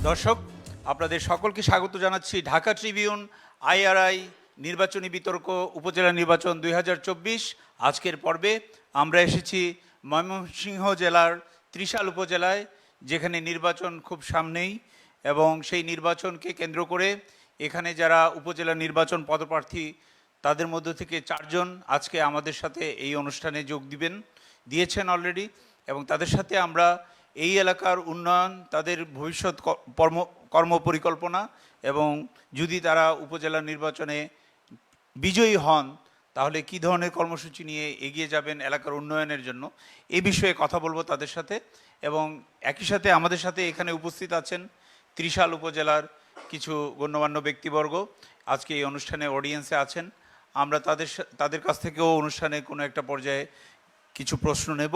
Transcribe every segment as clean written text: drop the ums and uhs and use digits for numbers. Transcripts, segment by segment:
দর্শক, আপনাদের সকলকে স্বাগত জানাচ্ছি ঢাকা ট্রিবিউন আইআরআই নির্বাচনী বিতর্ক উপজেলা নির্বাচন 2024 আজকের পর্বে। আমরা এসেছি ময়মনসিংহ জেলার ত্রিশাল উপজেলায়, যেখানে নির্বাচন খুব সামনেই, এবং সেই নির্বাচনকে কেন্দ্র করে এখানে যারা উপজেলা নির্বাচন পদপ্রার্থী তাদের মধ্য থেকে 4 জন আজকে আমাদের সাথে এই অনুষ্ঠানে যোগ দিয়েছেন অলরেডি, এবং তাদের সাথে আমরা এই এলাকার উন্নয়ন, তাদের ভবিষ্যৎ কর্ম পরিকল্পনা, এবং যদি তারা উপজেলা নির্বাচনে বিজয়ী হন তাহলে কী ধরনের কর্মসূচি নিয়ে এগিয়ে যাবেন এলাকার উন্নয়নের জন্য, এই বিষয়ে কথা বলবো তাদের সাথে। এবং একই সাথে আমাদের সাথে এখানে উপস্থিত আছেন ত্রিশাল উপজেলার কিছু গণ্যমান্য ব্যক্তিবর্গ, আজকে এই অনুষ্ঠানে অডিয়েন্সে আছেন। আমরা তাদের কাছ থেকেও অনুষ্ঠানে কোনো একটা পর্যায়ে কিছু প্রশ্ন নেব,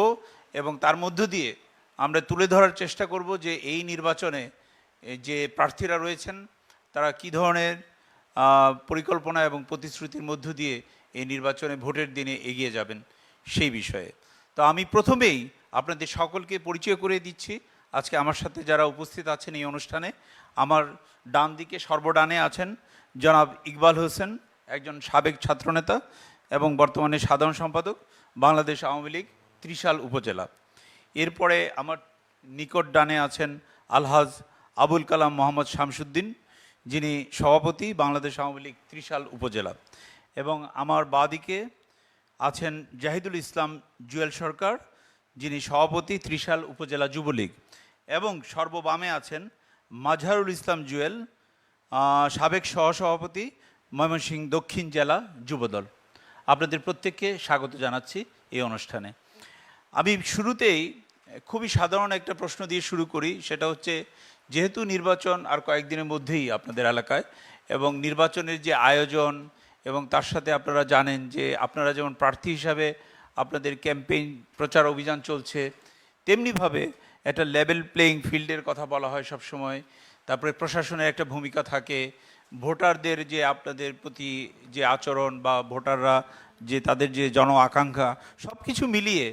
এবং তার মধ্য দিয়ে আমরা তুলে ধরার চেষ্টা করব যে এই নির্বাচনে যে প্রার্থীরা রয়েছেন তারা কী ধরনের পরিকল্পনা এবং প্রতিশ্রুতির মধ্য দিয়ে এই নির্বাচনে ভোটের দিনে এগিয়ে যাবেন সেই বিষয়ে। তো আমি প্রথমেই আপনাদের সকলকে পরিচয় করে দিচ্ছি। আজকে আমার সাথে যারা উপস্থিত আছেন এই অনুষ্ঠানে, আমার ডান দিকে সর্বডানে আছেন জনাব ইকবাল হোসেন, একজন সাবেক ছাত্রনেতা এবং বর্তমানে সাধারণ সম্পাদক, বাংলাদেশ আওয়ামী লীগ ত্রিশাল উপজেলা। এরপরে আমার নিকট ডানে আছেন আলহাজ আবুল কালাম মোহাম্মদ শামসুদ্দিন, যিনি সভাপতি, বাংলাদেশ আওয়ামী লীগ ত্রিশাল উপজেলা। এবং আমার বাঁদিকে আছেন জাহিদুল ইসলাম জুয়েল সরকার, যিনি সভাপতি, ত্রিশাল উপজেলা যুবলীগ। এবং সর্ববামে আছেন মাজহারুল ইসলাম জুয়েল, সাবেক সহসভাপতি, ময়মনসিংহ দক্ষিণ জেলা যুবদল। আপনাদের প্রত্যেককে স্বাগত জানাচ্ছি এই অনুষ্ঠানে। আমি শুরুতেই খুবই সাধারণ একটা প্রশ্ন দিয়ে শুরু করি, সেটা হচ্ছে, যেহেতু নির্বাচন আর কয়েকদিনের মধ্যেই আপনাদের এলাকায়, এবং নির্বাচনের যে আয়োজন, এবং তার সাথে আপনারা জানেন যে আপনারা যেমন প্রার্থী হিসাবে আপনাদের ক্যাম্পেইন প্রচার অভিযান চলছে, তেমনিভাবে একটা লেভেল প্লেয়িং ফিল্ডের কথা বলা হয় সব সময়। তারপরে প্রশাসনের একটা ভূমিকা থাকে, ভোটারদের যে আপনাদের প্রতি যে আচরণ বা ভোটাররা যে তাদের যে জন আকাঙ্ক্ষা, সব কিছু মিলিয়ে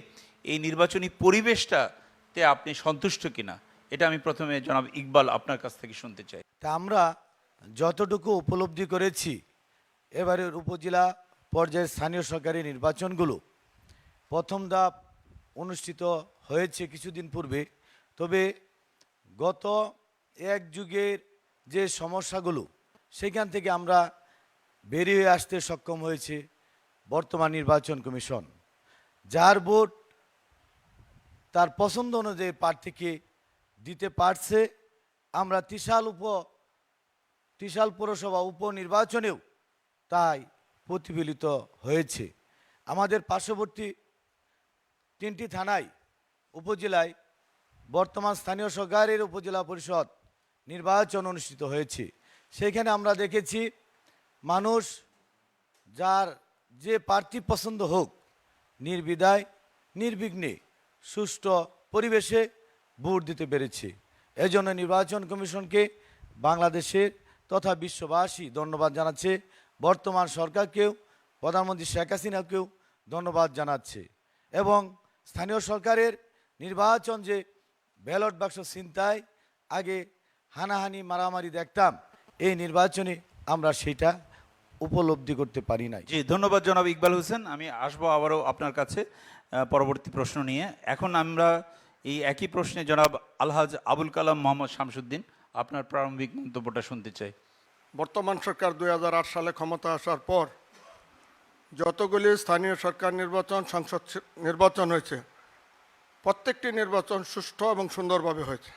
এই নির্বাচনী পরিবেশটাতে আপনি সন্তুষ্ট কিনা, এটা আমি প্রথমে জনাব ইকবাল আপনার কাছ থেকে শুনতে চাই। তা আমরা যতটুকু উপলব্ধি করেছি, এবারের উপজেলা পর্যায়ের স্থানীয় সরকারি নির্বাচনগুলো প্রথম ধাপ অনুষ্ঠিত হয়েছে কিছুদিন পূর্বে। তবে গত এক যুগের যে সমস্যাগুলো, সেখান থেকে আমরা বেরিয়ে আসতে সক্ষম হয়েছে বর্তমান নির্বাচন কমিশন। যার ভোট তার পছন্দ অনুযায়ী প্রার্থীকে দিতে পারছে। আমরা ত্রিশাল পৌরসভা উপনির্বাচনেও তাই প্রতিফলিত হয়েছে। আমাদের পার্শ্ববর্তী 3টি থানায় উপজেলায় বর্তমান স্থানীয় সরকারের উপজেলা পরিষদ নির্বাচন অনুষ্ঠিত হয়েছে। সেখানে আমরা দেখেছি মানুষ যার যে প্রার্থী পছন্দ হোক, নির্বিধায় নির্বিঘ্নে সুষ্ঠু পরিবেশে ভোট দিতে পেরেছে। এজন্য নির্বাচন কমিশনকে বাংলাদেশের তথা বিশ্ববাসী ধন্যবাদ জানাচ্ছে, বর্তমান সরকারকেও, প্রধানমন্ত্রী শেখ হাসিনাকেও ধন্যবাদ জানাচ্ছে। এবং স্থানীয় সরকারের নির্বাচন যে ব্যালট বাক্স ছিনতাই, আগে হানাহানি মারামারি দেখতাম, এই নির্বাচনে আমরা সেটা উপলব্ধি করতে পারি নাই। জি, ধন্যবাদ জনাব ইকবাল হোসেন। আমি আসবো আবারও আপনার কাছে পরবর্তী প্রশ্ন নিয়ে। এখন আমরা এই একই প্রশ্নে জনাব আলহাজ আবুল কালাম মোহাম্মদ শামসুদ্দিন, আপনার প্রারম্ভিক মন্তব্যটা শুনতে চাই। বর্তমান সরকার 2008 সালে ক্ষমতা আসার পর যতগুলি স্থানীয় সরকার নির্বাচন, সংসদ নির্বাচন হয়েছে, প্রত্যেকটি নির্বাচন সুষ্ঠু এবং সুন্দরভাবে হয়েছে,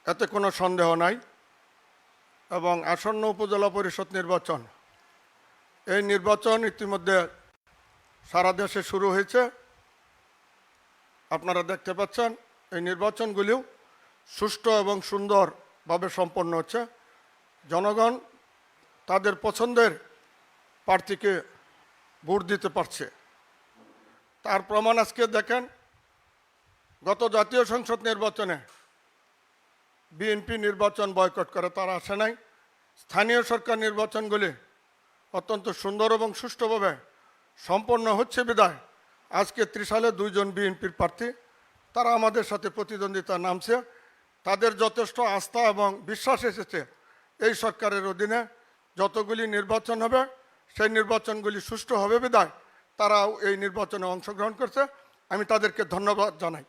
এতে কোনো সন্দেহ নাই। এবং আসন্ন উপজেলা পরিষদ নির্বাচন, এই নির্বাচন ইতিমধ্যে সারা দেশে শুরু হয়েছে। আপনারা দেখতে পাচ্ছেন এই নির্বাচনগুলিও সুষ্ঠু এবং সুন্দরভাবে সম্পন্ন হচ্ছে। জনগণ তাদের পছন্দের প্রার্থীকে ভোট দিতে পারছে। তার প্রমাণ আজকে দেখেন, গত জাতীয় সংসদ নির্বাচনে বিএনপি নির্বাচন বয়কট করে, তারা আসে নাই। স্থানীয় সরকার নির্বাচনগুলি অত্যন্ত সুন্দর এবং সুষ্ঠুভাবে সম্পন্ন হচ্ছে বিধায় আজকে ত্রিশালে 2 জন বিএনপির প্রার্থী তারা আমাদের সাথে প্রতিদ্বন্দ্বিতা নামছে। তাদের যথেষ্ট আস্থা এবং বিশ্বাস এসেছে এই সরকারের অধীনে যতগুলি নির্বাচন হবে সেই নির্বাচনগুলি সুষ্ঠু হবে বিধায় তারাও এই নির্বাচনে অংশগ্রহণ করছে। আমি তাদেরকে ধন্যবাদ জানাই।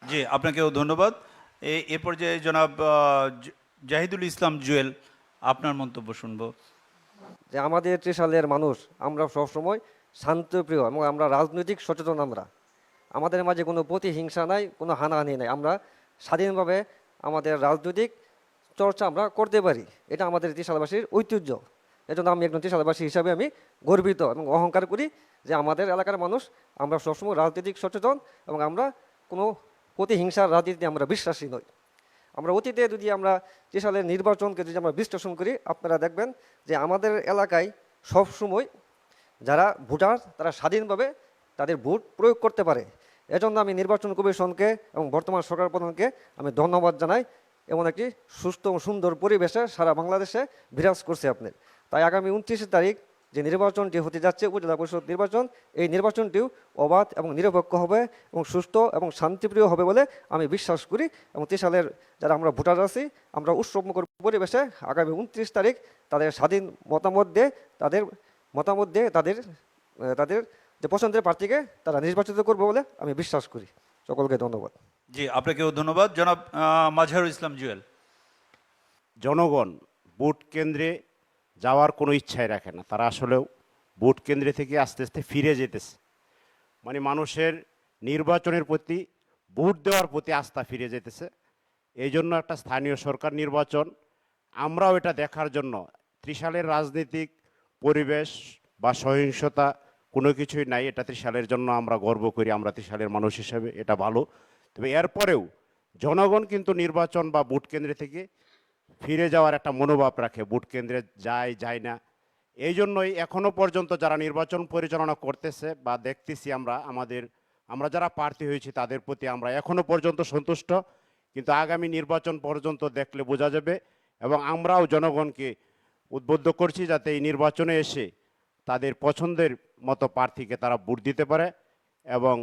জি, আপনাকেও ধন্যবাদ। এ পর্যায়ে জনাব জাহিদুল ইসলাম জুয়েল, আপনার মন্তব্য শুনবো। যে আমাদের ত্রিশালের মানুষ আমরা সবসময় শান্তপ্রিয় এবং আমরা রাজনৈতিক সচেতন। আমাদের মাঝে কোনো প্রতিহিংসা নাই, কোনো হানাহানি নাই। আমরা স্বাধীনভাবে আমাদের রাজনৈতিক চর্চা আমরা করতে পারি। এটা আমাদের ত্রিশালবাসীর ঐতিহ্য। এজন্য আমি একজন ত্রিশালবাসী হিসাবে আমি গর্বিত এবং অহংকার করি যে আমাদের এলাকার মানুষ আমরা সবসময় রাজনৈতিক সচেতন এবং আমরা কোনো প্রতিহিংসার রাজনীতিতে আমরা বিশ্বাসী নই। আমরা অতীতে যদি আমরা ত্রিশালের নির্বাচনকে যদি আমরা বিশ্লেষণ করি, আপনারা দেখবেন যে আমাদের এলাকায় সবসময় যারা ভোটার তারা স্বাধীনভাবে তাদের ভোট প্রয়োগ করতে পারে। এজন্য আমি নির্বাচন কমিশনকে এবং বর্তমান সরকার প্রধানকে আমি ধন্যবাদ জানাই। এমন একটি সুস্থ ও সুন্দর পরিবেশে সারা বাংলাদেশে বিরাজ করছে আপনার। তাই আগামী 29 তারিখ যে নির্বাচনটি হতে যাচ্ছে উপজেলা পরিষদ নির্বাচন, এই নির্বাচনটিও অবাধ এবং নিরপেক্ষ হবে এবং সুস্থ এবং শান্তিপ্রিয় হবে বলে আমি বিশ্বাস করি। এবং ত্রিশালের যারা আমরা ভোটার আছি আমরা উৎসবমুখর পরিবেশে আগামী 29 তারিখ তাদের স্বাধীন মতামত দিয়ে তাদের যে পছন্দের প্রার্থীকে তারা নির্বাচিত করবে বলে আমি বিশ্বাস করি। সকলকে ধন্যবাদ। জি, আপনাকেও ধন্যবাদ। জনাব মাজহারুল ইসলাম জুয়েল। জনগণ ভোট কেন্দ্রে যাওয়ার কোনো ইচ্ছাই রাখে না। তারা আসলেও ভোট কেন্দ্রে থেকে আস্তে আস্তে ফিরে যেতেছে। মানে মানুষের নির্বাচনের প্রতি, ভোট দেওয়ার প্রতি আস্থা ফিরে যেতেছে। এই জন্য একটা স্থানীয় সরকার নির্বাচন, আমরাও এটা দেখার জন্য ত্রিশালের রাজনৈতিক পরিবেশ বা সহিংসতা কোনো কিছুই নাই। এটা ত্রিশালের জন্য আমরা গর্ব করি, আমরা ত্রিশালের মানুষ হিসেবে এটা ভালো। তবে এরপরেও জনগণ কিন্তু নির্বাচন বা ভোট কেন্দ্রে থেকে ফিরে যাওয়ার একটা মনোভাব রাখে, ভোট কেন্দ্রে যায় না। এই জন্যই এখনো পর্যন্ত যারা নির্বাচন পরিচালনা করতেছে বা দেখতেছি আমরা যারা প্রার্থী হয়েছি তাদের প্রতি আমরা এখনো পর্যন্ত সন্তুষ্ট। কিন্তু আগামী নির্বাচন পর্যন্ত দেখলে বোঝা যাবে। এবং আমরাও জনগণকে উদ্বুদ্ধ করছি যাতে এই নির্বাচনে এসে তাদের পছন্দের মতো প্রার্থীকে তারা ভোট দিতে পারে এবং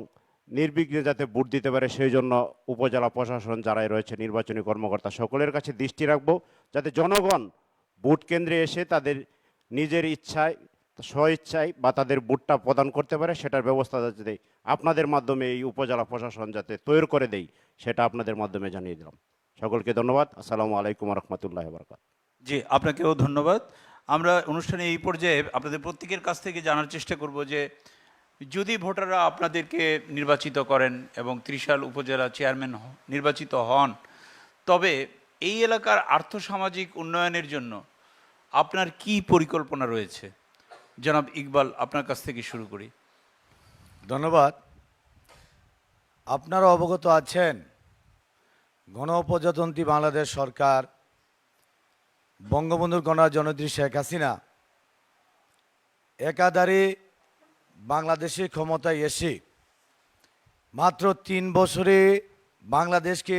নির্বিঘ্নে যাতে ভোট দিতে পারে সেই জন্য উপজেলা প্রশাসন যারাই রয়েছে, নির্বাচনী কর্মকর্তা সকলের কাছে দৃষ্টি রাখবো যাতে জনগণ ভোট কেন্দ্রে এসে তাদের নিজের ইচ্ছায়, স্বইচ্ছায় বা তাদের ভোটটা প্রদান করতে পারে, সেটার ব্যবস্থা যাতে আপনাদের মাধ্যমে এই উপজেলা প্রশাসন যাতে তৈরি করে দেয় সেটা আপনাদের মাধ্যমে জানিয়ে দিলাম। সকলকে ধন্যবাদ। আসসালামু আলাইকুম রহমতুল্লাহ বরকাত। জি, আপনাকেও ধন্যবাদ। আমরা অনুষ্ঠানে এই পর্যায়ে আপনাদের প্রত্যেকের কাছ থেকে জানার চেষ্টা করব যে যদি ভোটাররা আপনাদেরকে নির্বাচিত করেন এবং ত্রিশাল উপজেলা চেয়ারম্যান নির্বাচিত হন, তবে এই এলাকার আর্থসামাজিক উন্নয়নের জন্য আপনার কি পরিকল্পনা রয়েছে? জনাব ইকবাল, আপনার কাছ থেকে শুরু করি। ধন্যবাদ। আপনারা অবগত আছেন গণপ্রজাতন্ত্রী বাংলাদেশ সরকার বঙ্গবন্ধুর কন্যা জননেত্রী শেখ হাসিনা একাধারে বাংলাদেশে ক্ষমতায় এসে মাত্র 3 বছরে বাংলাদেশকে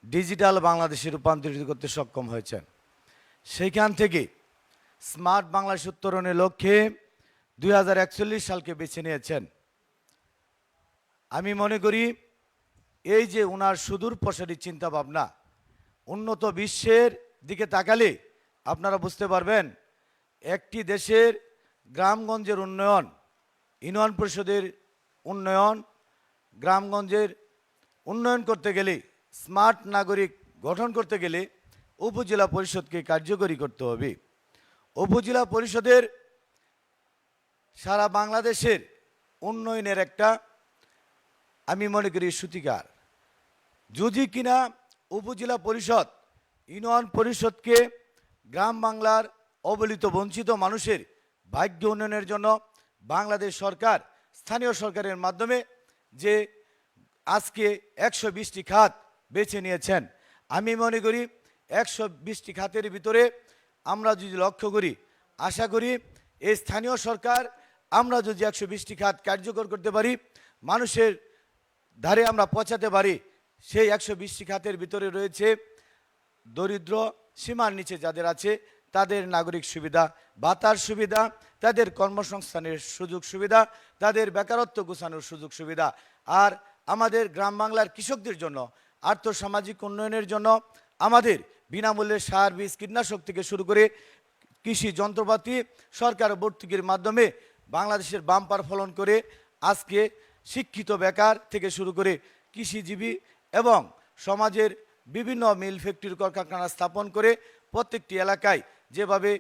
ডিজিটাল বাংলাদেশে রূপান্তরিত করতে সক্ষম হয়েছেন। সেইখান থেকে স্মার্ট বাংলাদেশ উত্তরণের লক্ষ্যে 2041 সালকে বেছে নিয়েছেন। আমি মনে করি এই যে ওনার সুদূর প্রসারী চিন্তা ভাবনা, উন্নত বিশ্বের দিকে তাকালে আপনারা বুঝতে পারবেন একটি দেশের গ্রামগঞ্জের উন্নয়ন, ইউনিয়ন পরিষদের উন্নয়ন, গ্রামগঞ্জের উন্নয়ন করতে গেলে, স্মার্ট নাগরিক গঠন করতে গেলে উপজেলা পরিষদকে কার্যকরী করতে হবে। উপজেলা পরিষদের সারা বাংলাদেশের উন্নয়নের একটা আমি মনে করি সূতিকার। যদি কিনা উপজেলা পরিষদ ইউনিয়ন পরিষদকে গ্রাম বাংলার অবহেলিত বঞ্চিত মানুষের ভাগ্য উন্নয়নের জন্য বাংলাদেশ সরকার স্থানীয় সরকারের মাধ্যমে যে আজকে 120টি খাত বেছে নিয়েছেন, আমি মনে করি 120টি খাতের ভিতরে আমরা যদি লক্ষ্য করি, আশা করি এই স্থানীয় সরকার আমরা যদি 120টি খাত কার্যকর করতে পারি, মানুষের ধারে আমরা পৌঁছাতে পারি। সেই 120টি খাতের ভিতরে রয়েছে দরিদ্র সীমার নিচে যাদের আছে তাদের নাগরিক সুবিধা, ভাতার সুবিধা, তাদের কর্মসংস্থানের সুযোগ সুবিধা, তাদের বেকারত্ব ঘোচানোর সুযোগ সুবিধা। আর আমাদের গ্রাম বাংলার কৃষকদের জন্য আর্থসামাজিক উন্নয়নের জন্য আমাদের বিনামূল্যে সার, বীজ, কীটনাশক থেকে শুরু করে কৃষি যন্ত্রপাতি সরকার ভর্তুকির মাধ্যমে বাংলাদেশের বাম্পার ফলন করে আজকে শিক্ষিত বেকার থেকে শুরু করে কৃষিজীবী এবং সমাজের বিভিন্ন মিল, ফ্যাক্টরি, কলকারখানা স্থাপন করে প্রত্যেকটি এলাকায় যেভাবে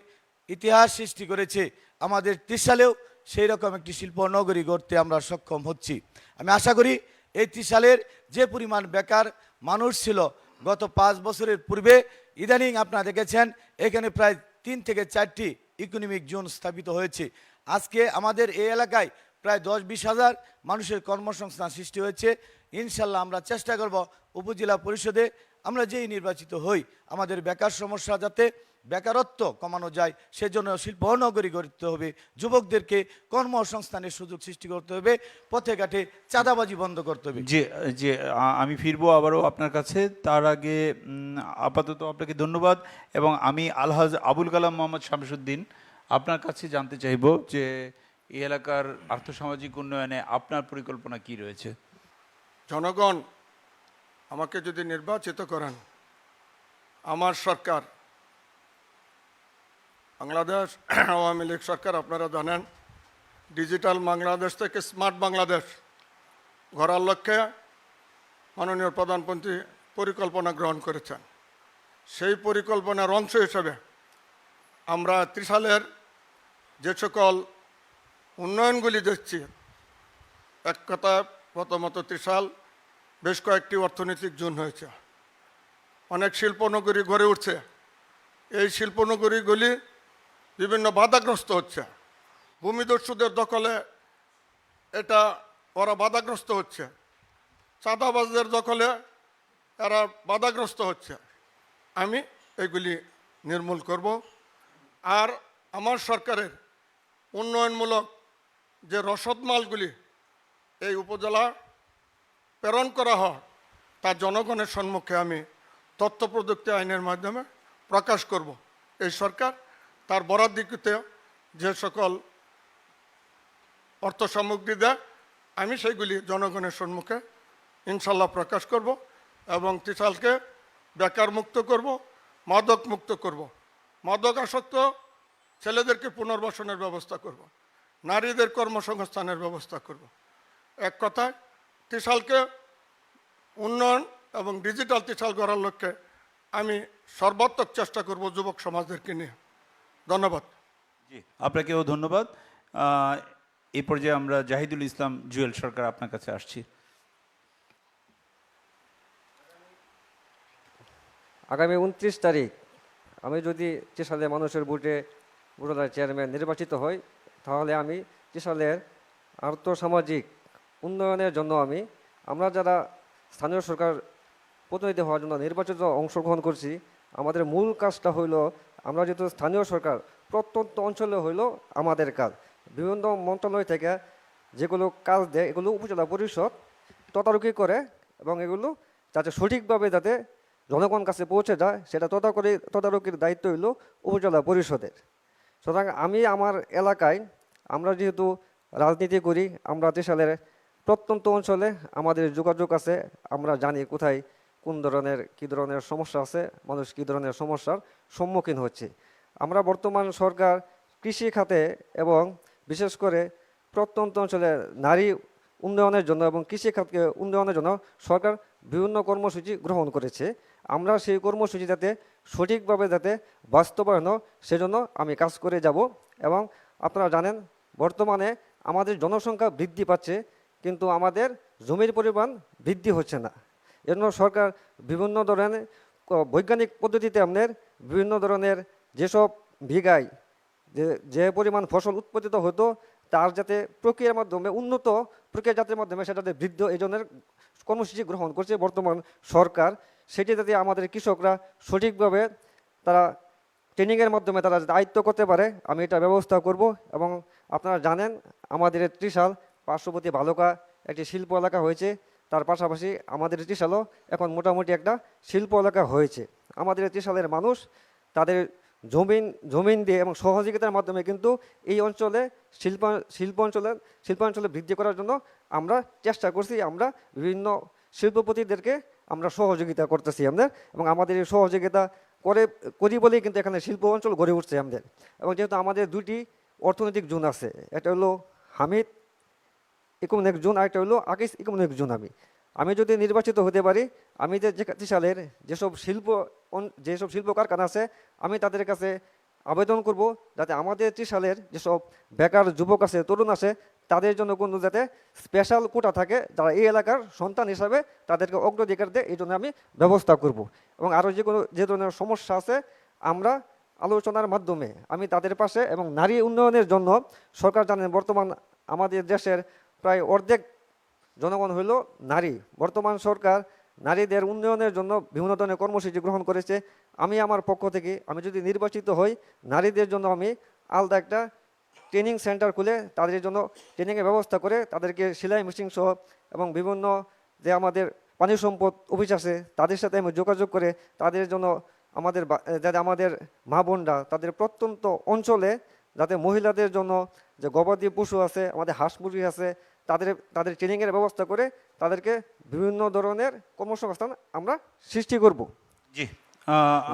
ইতিহাস সৃষ্টি করেছে, আমাদের 30 সালেও সেই রকম একটি শিল্প নগরী গড়তে আমরা সক্ষম হচ্ছি। আমি আশা করি এই 30 সালের যে পরিমাণ বেকার মানুষ ছিল গত 5 বছরের পূর্বে, ইদানিং আপনারা দেখেছেন এখানে প্রায় 3 থেকে 4টি ইকোনমিক জোন স্থাপিত হয়েছে। আজকে আমাদের এই এলাকায় প্রায় 10-20 হাজার মানুষের কর্মসংস্থান সৃষ্টি হয়েছে। ইনশাল্লাহ আমরা চেষ্টা করব উপজেলা পরিষদে আমরা যেই নির্বাচিত হই আমাদের বেকার সমস্যা যাতে বেকারত্ব কমানো যায় সেজন্য শিল্প নগরী গড়তে হবে, যুবকদেরকে কর্মসংস্থানের সুযোগ সৃষ্টি করতে হবে, পথে ঘাটে চাঁদাবাজি বন্ধ করতে হবে। যে যে আমি ফিরবো আবারও আপনার কাছে, তার আগে আপাতত আপনাকে ধন্যবাদ। এবং আমি আলহাজ আবুল কালাম মোহাম্মদ শামসুদ্দিন আপনার কাছে জানতে চাইব যে এই এলাকার আর্থসামাজিক উন্নয়নে আপনার পরিকল্পনা কি রয়েছে? জনগণ আমাকে যদি নির্বাচিত করেন, আমার সরকার বাংলাদেশ আওয়ামী লীগ সরকার আপনারা জানেন ডিজিটাল বাংলাদেশ থেকে স্মার্ট বাংলাদেশ গড়ার লক্ষ্যে মাননীয় প্রধানমন্ত্রী পরিকল্পনা গ্রহণ করেছেন। সেই পরিকল্পনার অংশ হিসেবে আমরা 30 সালের যে সকল উন্নয়নগুলি দেখছি, এক কথা প্রথমত 30 সাল বেশ কয়েকটি অর্থনৈতিক জোন হয়েছে, অনেক শিল্পনগরী গড়ে উঠছে। এই শিল্পনগরীগুলি বিভিন্ন বাধাগ্রস্ত হচ্ছে, ভূমিদস্যুদের দখলে এটা ওরা বাধাগ্রস্ত হচ্ছে, চাঁদাবাজদের দখলে এরা বাধাগ্রস্ত হচ্ছে। আমি এগুলি নির্মূল করব। আর আমার সরকারের উন্নয়নমূলক যে রসদ মালগুলি এই উপজেলা প্রেরণ করা হয় তা জনগণের সম্মুখে আমি তথ্য প্রযুক্তি আইনের মাধ্যমে প্রকাশ করব। এই সরকার তার বরাদ্দকৃত যে সকল অর্থ সামগ্রী দেয় আমি সেগুলি জনগণের সম্মুখে ইনশাল্লাহ প্রকাশ করব এবং 30 সালকে বেকার মুক্ত করব, মাদক মুক্ত করব। মাদকাসক্ত ছেলেদেরকে পুনর্বাসনের ব্যবস্থা করব, নারীদের কর্মসংস্থানের ব্যবস্থা করব। এক কথায় 30 সালকে উন্নয়ন এবং ডিজিটাল 30 সাল গড়ার লক্ষ্যে আমি সর্বাত্মক চেষ্টা করব যুবক সমাজদেরকে নিয়ে। ধন্যবাদ। জি, আপনাকেও ধন্যবাদ। এই পর্যায়ে আমরা জাহিদুল ইসলাম জুয়েল সরকার আপনার কাছে আসছি। আগামী 29 তারিখ আমি যদি 30 সালে মানুষের ভোটে উপজেলার চেয়ারম্যান নির্বাচিত হই, তাহলে আমি 30 সালের আর্থসামাজিক উন্নয়নের জন্য আমরা যারা স্থানীয় সরকার প্রতিনিধি হওয়ার জন্য নির্বাচিত অংশগ্রহণ করছি, আমাদের মূল কাজটা হইল, আমরা যেহেতু স্থানীয় সরকার প্রত্যন্ত অঞ্চলে হইল আমাদের কাজ, বিভিন্ন মন্ত্রণালয় থেকে যেগুলো কাজ দেয় এগুলো উপজেলা পরিষদ তদারকি করে এবং এগুলো যাতে সঠিকভাবে যাতে জনগণ কাছে পৌঁছে যায় সেটা তদারকির দায়িত্ব হইল উপজেলা পরিষদের। সুতরাং আমি আমার এলাকায় আমরা যেহেতু রাজনীতি করি, আমরা 30 সালের প্রত্যন্ত অঞ্চলে আমাদের যোগাযোগ আছে, আমরা জানি কোথায় কোন ধরনের কী ধরনের সমস্যা আছে, মানুষ কী ধরনের সমস্যার সম্মুখীন হচ্ছে। আমরা বর্তমান সরকার কৃষি খাতে এবং বিশেষ করে প্রত্যন্ত অঞ্চলে নারী উন্নয়নের জন্য এবং কৃষি খাতকে উন্নয়নের জন্য সরকার বিভিন্ন কর্মসূচি গ্রহণ করেছে। আমরা সেই কর্মসূচি যাতে সঠিকভাবে যাতে বাস্তবায়ন হয় সেজন্য আমি কাজ করে যাব। এবং আপনারা জানেন বর্তমানে আমাদের জনসংখ্যা বৃদ্ধি পাচ্ছে কিন্তু আমাদের জমির পরিমাণ বৃদ্ধি হচ্ছে না। এজন্য সরকার বিভিন্ন ধরনের বৈজ্ঞানিক পদ্ধতিতে বিভিন্ন ধরনের যেসব বিঘায় যে পরিমাণ ফসল উৎপাদিত হতো তার যাতে প্রক্রিয়ার মাধ্যমে উন্নত প্রক্রিয়াজাতের মাধ্যমে সেটা যাতে বৃদ্ধি, এই ধরনের কর্মসূচি গ্রহণ করছে বর্তমান সরকার। সেটি যাতে আমাদের কৃষকরা সঠিকভাবে তারা ট্রেনিংয়ের মাধ্যমে তারা দায়িত্ব করতে পারে আমি এটা ব্যবস্থা করব। এবং আপনারা জানেন আমাদের ত্রিশাল পার্শ্ববর্তী ভালুকা একটি শিল্প এলাকা হয়েছে, তার পাশাপাশি আমাদের ত্রিশালও এখন মোটামুটি একটা শিল্প এলাকা হয়েছে। আমাদের ত্রিশালের মানুষ তাদের জমিন দিয়ে এবং সহযোগিতার মাধ্যমে কিন্তু এই অঞ্চলে শিল্পাঞ্চলে বৃদ্ধি করার জন্য আমরা চেষ্টা করছি। আমরা বিভিন্ন শিল্পপতিদেরকে আমরা সহযোগিতা করতেছি আমাদের, এবং আমাদের এই সহযোগিতা করি বলেই কিন্তু এখানে শিল্প অঞ্চল গড়ে উঠছে আমাদের। এবং যেহেতু আমাদের দুটি অর্থনৈতিক জোন আছে, একটা হলো হামিদ ইকোনমিক জোন, আর একটা হলো আকিস ইকোনমিক জোন। আমি যদি নির্বাচিত হতে পারি, আমি যে ত্রিশালের যেসব শিল্প কারখানা আছে, আমি তাদের কাছে আবেদন করব যাতে আমাদের ত্রিশালের যেসব বেকার যুবক আছে, তরুণ আছে, তাদের জন্য কোনো যাতে স্পেশাল কোটা থাকে, যারা এই এলাকার সন্তান হিসাবে তাদেরকে অগ্রাধিকার দেয়, এই জন্য আমি ব্যবস্থা করব। এবং আরও যে ধরনের সমস্যা আছে, আমরা আলোচনার মাধ্যমে আমি তাদের পাশে, এবং নারী উন্নয়নের জন্য সরকার জানেন বর্তমান আমাদের দেশের প্রায় অর্ধেক জনগণ হইল নারী। বর্তমান সরকার নারীদের উন্নয়নের জন্য বিভিন্ন ধরনের কর্মসূচি গ্রহণ করেছে। আমি আমার পক্ষ থেকে, আমি যদি নির্বাচিত হই, নারীদের জন্য আমি আলাদা একটা ট্রেনিং সেন্টার খুলে তাদের জন্য ট্রেনিংয়ের ব্যবস্থা করে তাদেরকে সেলাই মেশিন সহ এবং বিভিন্ন যে আমাদের পানি সম্পদ অফিস আছে তাদের সাথে আমি যোগাযোগ করে তাদের জন্য যাতে আমাদের মা বোনরা তাদের প্রত্যন্ত অঞ্চলে যাতে মহিলাদের জন্য যে গবাদি পশু আছে, আমাদের হাঁস মুরগি আছে, তাদের ট্রেনিংয়ের ব্যবস্থা করে তাদেরকে বিভিন্ন ধরনের কর্মসংস্থান আমরা সৃষ্টি করব। জি,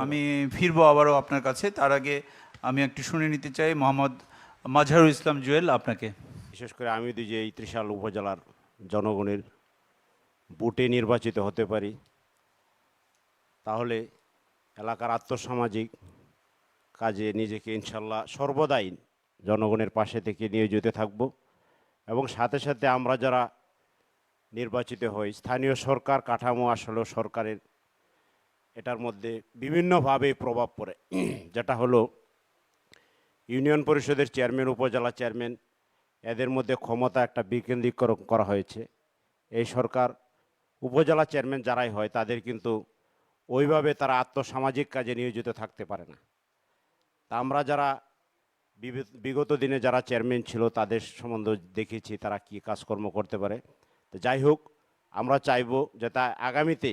আমি ফিরবো আবারও আপনার কাছে। তার আগে আমি একটু শুনে নিতে চাই মোহাম্মদ মাজহারুল ইসলাম জুয়েল আপনাকে। বিশেষ করে আমি যদি এই ত্রিশাল উপজেলার জনগণের ভোটে নির্বাচিত হতে পারি, তাহলে এলাকার আর্থসামাজিক কাজে নিজেকে ইনশাল্লাহ সর্বদাই জনগণের পাশে থেকে নিয়োজিত থাকব। এবং সাথে সাথে আমরা যারা নির্বাচিত হই, স্থানীয় সরকার কাঠামো আসলেও সরকারের এটার মধ্যে বিভিন্নভাবে প্রভাব পড়ে। যেটা হলো ইউনিয়ন পরিষদের চেয়ারম্যান, উপজেলা চেয়ারম্যান, এদের মধ্যে ক্ষমতা একটা বিকেন্দ্রীকরণ করা হয়েছে। এই সরকার উপজেলা চেয়ারম্যান যারাই হয় তাদের কিন্তু ওইভাবে তারা আর্থসামাজিক কাজে নিয়োজিত থাকতে পারে না। তা আমরা যারা বিগত দিনে যারা চেয়ারম্যান ছিল তাদের সম্বন্ধে দেখেছি তারা কি কাজকর্ম করতে পারে। তো যাই হোক, আমরা চাইব যাতে আগামীতে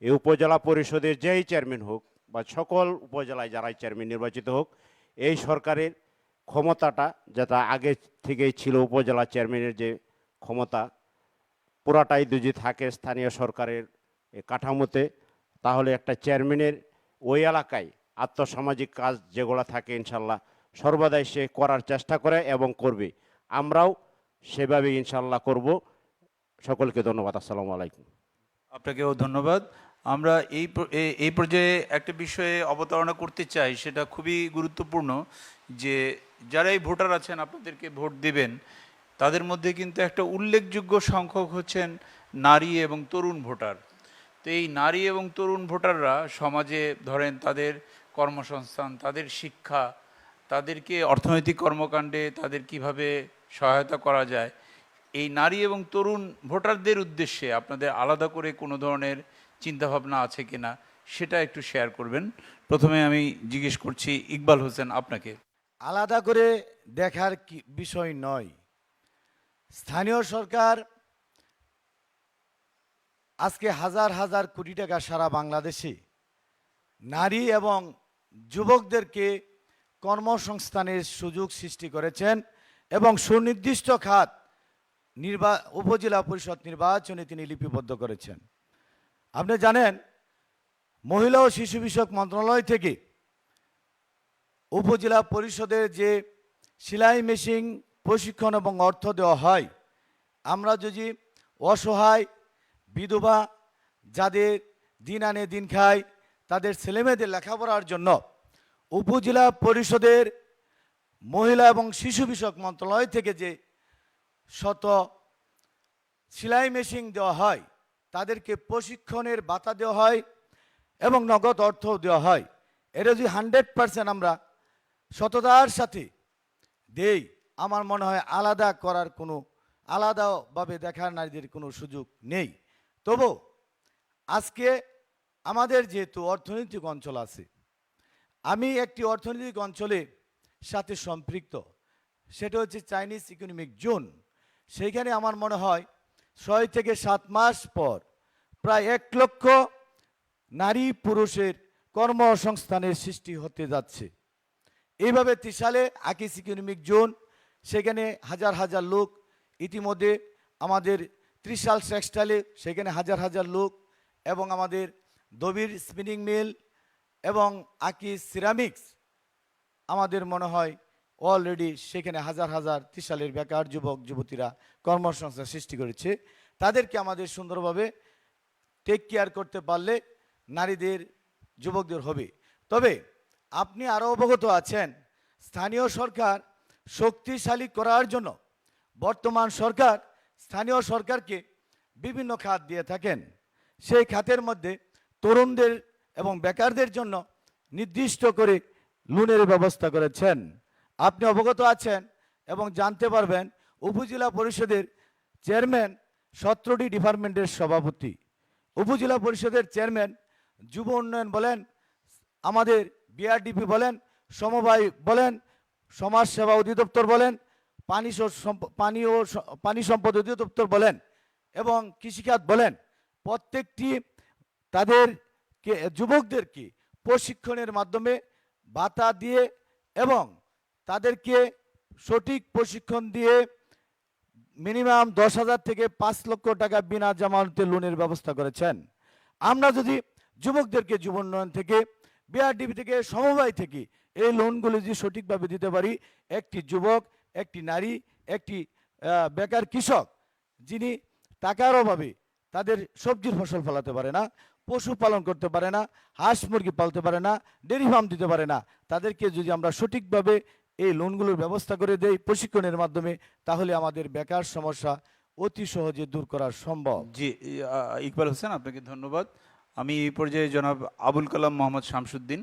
এই উপজেলা পরিষদের যেই চেয়ারম্যান হোক বা সকল উপজেলায় যারাই চেয়ারম্যান নির্বাচিত হোক, এই সরকারের ক্ষমতাটা যেটা আগে থেকেই ছিল, উপজেলা চেয়ারম্যানের যে ক্ষমতা পুরাটাই যদি থাকে স্থানীয় সরকারের কাঠামোতে, তাহলে একটা চেয়ারম্যানের ওই এলাকায় আর্থসামাজিক কাজ যেগুলো থাকে ইনশাল্লাহ সর্বদাই সে করার চেষ্টা করে এবং করবে। আমরাও সেভাবে ইনশাল্লাহ করব। সকলকে ধন্যবাদ। আসসালামু আলাইকুম। আপনাকেও ধন্যবাদ। আমরা এই পর্যায়ে একটা বিষয়ে অবতারণা করতে চাই, সেটা খুবই গুরুত্বপূর্ণ, যে যারা এই ভোটার আছেন আপনাদেরকে ভোট দিবেন, তাদের মধ্যে কিন্তু একটা উল্লেখযোগ্য সংখ্যক হচ্ছেন নারী এবং তরুণ ভোটার। তো এই নারী এবং তরুণ ভোটাররা সমাজে ধরেন তাদের কর্মসংস্থান, তাদের শিক্ষা, তাদেরকে অর্থনৈতিক কর্মকাণ্ডে তাদের কিভাবে সহায়তা করা যায়, এই নারী এবং তরুণ ভোটারদের উদ্দেশ্যে আপনাদের আলাদা করে কোনো ধরনের চিন্তাভাবনা আছে কিনা সেটা একটু শেয়ার করবেন। প্রথমে আমি জিজ্ঞেস করছি ইকবাল হোসেন আপনাকে। আলাদা করে দেখার বিষয় নয়। স্থানীয় সরকার আজকে হাজার হাজার কোটি টাকা সারা বাংলাদেশে নারী এবং যুবকদেরকে কর্মসংস্থানের সুযোগ সৃষ্টি করেছেন এবং সুনির্দিষ্ট খাত উপজেলা পরিষদ নির্বাচনে তিনি লিপিবদ্ধ করেছেন। আপনি জানেন, মহিলা ও শিশু বিষয়ক মন্ত্রণালয় থেকে উপজেলা পরিষদের যে সেলাই মেশিন প্রশিক্ষণ এবং অর্থ দেওয়া হয়, আমরা যদি অসহায় বিধবা যাদের দিন আনে দিন খায় তাদের ছেলেমেয়েদের লেখাপড়ার জন্য উপজেলা পরিষদের মহিলা এবং শিশু বিষয়ক মন্ত্রণালয় থেকে যে শত সেলাই মেশিন দেওয়া হয়, তাদেরকে প্রশিক্ষণের ভাতা দেওয়া হয় এবং নগদ অর্থও দেওয়া হয়। এটা যদি 100% আমরা সততার সাথে দেই, আমার মনে হয় আলাদাভাবে দেখার নারীদের কোনো সুযোগ নেই। তবু আজকে আমাদের যেহেতু অর্থনৈতিক অঞ্চল আছে, আমি একটি অর্থনৈতিক অঞ্চলের সাথে সম্পৃক্ত, সেটা হচ্ছে চাইনিজ ইকোনমিক জোন। সেইখানে আমার মনে হয় 6 থেকে 7 মাস পর প্রায় 1 লক্ষ নারী পুরুষের কর্মসংস্থানের সৃষ্টি হতে যাচ্ছে। এইভাবে ত্রিশালে আকিস ইকোনমিক জোন, সেখানে হাজার হাজার লোক, ইতিমধ্যে আমাদের ত্রিশাল টেক্সটাইলে সেখানে হাজার হাজার লোক, এবং আমাদের দবির স্পিনিং মিল এবং আকিজ সিরামিক্স, আমাদের মনে হয় অলরেডি সেখানে হাজার হাজার ত্রিশালের বেকার যুবক যুবতীরা কর্মসংস্থান সৃষ্টি করেছে। তাদেরকে আমাদের সুন্দরভাবে টেক কেয়ার করতে পারলে নারীদের যুবকদের হবে। তবে আপনি আরও অবগত আছেন, স্থানীয় সরকার শক্তিশালী করার জন্য বর্তমান সরকার স্থানীয় সরকারকে বিভিন্ন খাত দিয়ে থাকেন। সেই খাতের মধ্যে তরুণদের এবং বেকারদের জন্য নির্দিষ্ট করে লোনের ব্যবস্থা করেছেন। আপনি অবগত আছেন এবং জানতে পারবেন, উপজেলা পরিষদের চেয়ারম্যান 17টি ডিপার্টমেন্টের সভাপতি, উপজেলা পরিষদের চেয়ারম্যান যুব উন্নয়ন বলেন, আমাদের বিআরডিপি বলেন, সমবায় বলেন, সমাজসেবা অধিদপ্তর বলেন, পানি সম্পদ অধিদপ্তর বলেন এবং কৃষিখাত বলেন, প্রত্যেকটি তাদের যুবকদেরকে প্রশিক্ষণের মাধ্যমে ভাতা দিয়ে এবং তাদেরকে সঠিক প্রশিক্ষণ দিয়ে মিনিমাম 10,000 থেকে 5 লক্ষ টাকা বিনা জামানতে লোনের ব্যবস্থা করেছেন। আমরা যদি যুবকদেরকে যুব উন্নয়ন থেকে, বিআরডিপি থেকে, সমবায় থেকে এই লোনগুলো যদি সঠিকভাবে দিতে পারি, একটি যুবক, একটি নারী, একটি বেকার কৃষক যিনি টাকার অভাবে তাদের সবজির ফসল ফলাতে পারে না, পশু পালন করতে পারে না, হাঁস মুরগি পালতে পারে না, ডেয়ারি ফার্ম দিতে পারে না, তাদেরকে যদি আমরা সঠিকভাবে এই লোনগুলোর ব্যবস্থা করে দেই প্রশিক্ষণের মাধ্যমে, তাহলে আমাদের বেকার সমস্যা অতি সহজে দূর করা সম্ভব। জি, ইকবাল হোসেন, আপনাকে ধন্যবাদ। আমি এই পর্যায়ে জনাব আবুল কালাম মোহাম্মদ শামসুদ্দিন,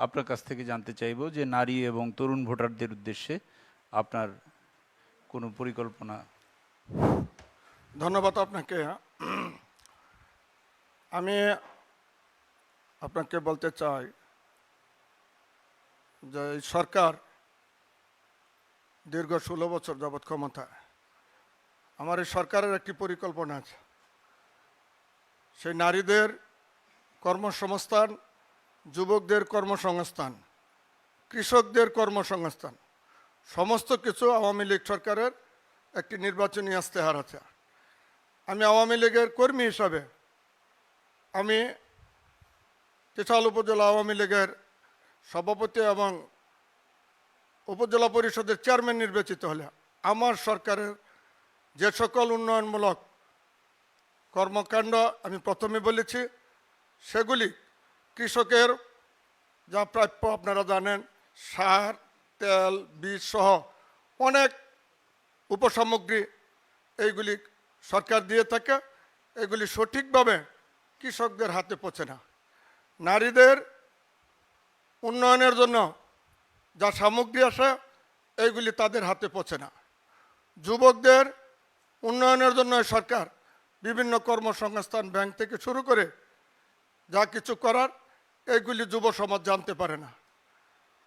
আপনার কাছ থেকে জানতে চাইব যে নারী এবং তরুণ ভোটারদের উদ্দেশ্যে আপনার কোনো পরিকল্পনা। ধন্যবাদ আপনাকে। আমি আপনাকে বলতে চাই যে এই সরকার দীর্ঘ 16 বছর যাবৎ ক্ষমতায়। আমার এই সরকারের একটি পরিকল্পনা আছে, সেই নারীদের কর্মসংস্থান, যুবকদের কর্মসংস্থান, কৃষকদের কর্মসংস্থান, সমস্ত কিছু আওয়ামী লীগ সরকারের একটি নির্বাচনী ইশতেহার আছে। আমি আওয়ামী লীগের কর্মী হিসাবে আমি ত্রিশাল উপজেলা আওয়ামী লীগের সভাপতি এবং উপজেলা পরিষদের চেয়ারম্যান নির্বাচিত হলে আমার সরকারের যে সকল উন্নয়নমূলক কর্মকাণ্ড আমি প্রথমে বলেছি, সেগুলি কৃষকের যা প্রাপ্য আপনারা জানেন, সার, তেল, বীজ সহ অনেক উপসামগ্রী এইগুলি সরকার দিয়ে থাকে, এগুলি সঠিকভাবে কৃষকদের হাতে পৌঁছে না। নারীদের উন্নয়নের জন্য যা সামগ্রী আসে এইগুলি তাদের হাতে পৌঁছে না। যুবকদের উন্নয়নের জন্য সরকার বিভিন্ন কর্মসংস্থান ব্যাংক থেকে শুরু করে যা কিছু করার, এইগুলি যুব সমাজ জানতে পারে না।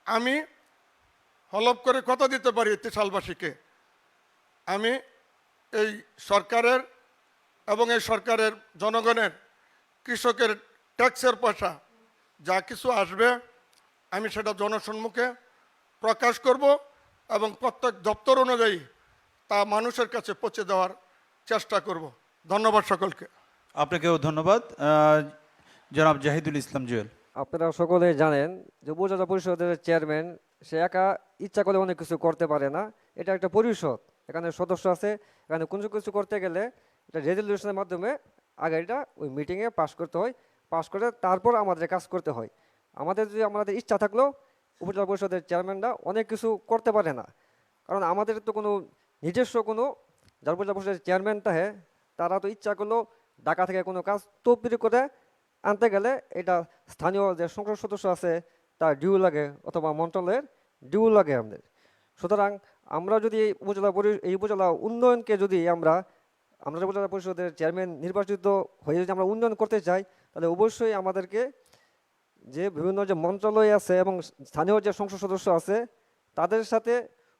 আমি হলফ করে কথা দিতে পারি ত্রিশালবাসীকে, আমি এই সরকারের এবং এই সরকারের জনগণের কৃষকের ট্যাক্সের পয়সা যা কিছু আসবে আমি সেটা জনসম্মুখে প্রকাশ করব এবং প্রত্যেক দপ্তর অনুযায়ী তা মানুষের কাছে পৌঁছে দেওয়ার চেষ্টা করব। ধন্যবাদ সকলকে। আপনাকেও ধন্যবাদ। জনাব জাহিদুল ইসলাম জুয়েল। আপনারা সকলে জানেন যে উপজেলা পরিষদের চেয়ারম্যান সে একা ইচ্ছা করলে অনেক কিছু করতে পারে না। এটা একটা পরিষদ, এখানে সদস্য আছে, এখানে কোনো কিছু করতে গেলে এটা রেজলিউশনের মাধ্যমে আগে এটা ওই মিটিংয়ে পাস করতে হয়, পাস করে তারপর আমাদের কাজ করতে হয়। আমাদের যদি আমাদের ইচ্ছা থাকলেও উপজেলা পরিষদের চেয়ারম্যানরা অনেক কিছু করতে পারে না, কারণ আমাদের তো কোনো নিজস্ব কোনো যার উপজেলা পরিষদের চেয়ারম্যান থাকে তারা তো ইচ্ছা করলেও ঢাকা থেকে কোনো কাজ তদবির করে আনতে গেলে এটা স্থানীয় যে সংসদ সদস্য আছে তার ডিউ লাগে অথবা মন্ত্রণালয়ের ডিউ লাগে আমাদের। সুতরাং আমরা যদি এই উপজেলা উন্নয়নকে যদি আমরা উপজেলা পরিষদের চেয়ারম্যান নির্বাচিত হয়ে যদি আমরা উন্নয়ন করতে চাই, তাহলে অবশ্যই আমাদেরকে যে বিভিন্ন যে মন্ত্রণালয় আছে এবং স্থানীয় যে সংসদ সদস্য আছে তাদের সাথে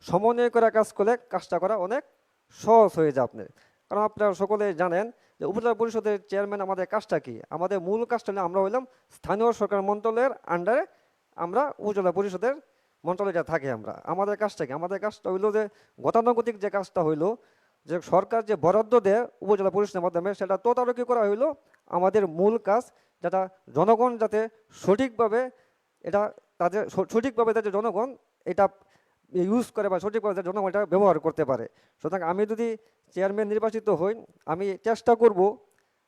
সমন্বয় করে কাজ করলে কাজটা করা অনেক সহজ হয়ে যায় আপনার। কারণ আপনারা সকলে জানেন যে উপজেলা পরিষদের চেয়ারম্যান আমাদের কাজটা কি, আমাদের মূল কাজটা হলে আমরা হইলাম স্থানীয় সরকার মন্ত্রণালয়ের আন্ডারে আমরা উপজেলা পরিষদের মন্ত্রণালয়টা থাকি। আমাদের কাজটা কি, আমাদের কাজটা হইলো যে গতানুগতিক যে কাজটা হইলো যে সরকার যে বরাদ্দ দেয় উপজেলা পরিষদের মাধ্যমে সেটা তদারকি করা হইলো আমাদের মূল কাজ, যেটা জনগণ যাতে সঠিকভাবে এটা সঠিকভাবে যাতে জনগণ এটা ইউজ করে বা সঠিকভাবে যাতে জনগণ এটা ব্যবহার করতে পারে। সুতরাং আমি যদি চেয়ারম্যান নির্বাচিত হই, আমি চেষ্টা করব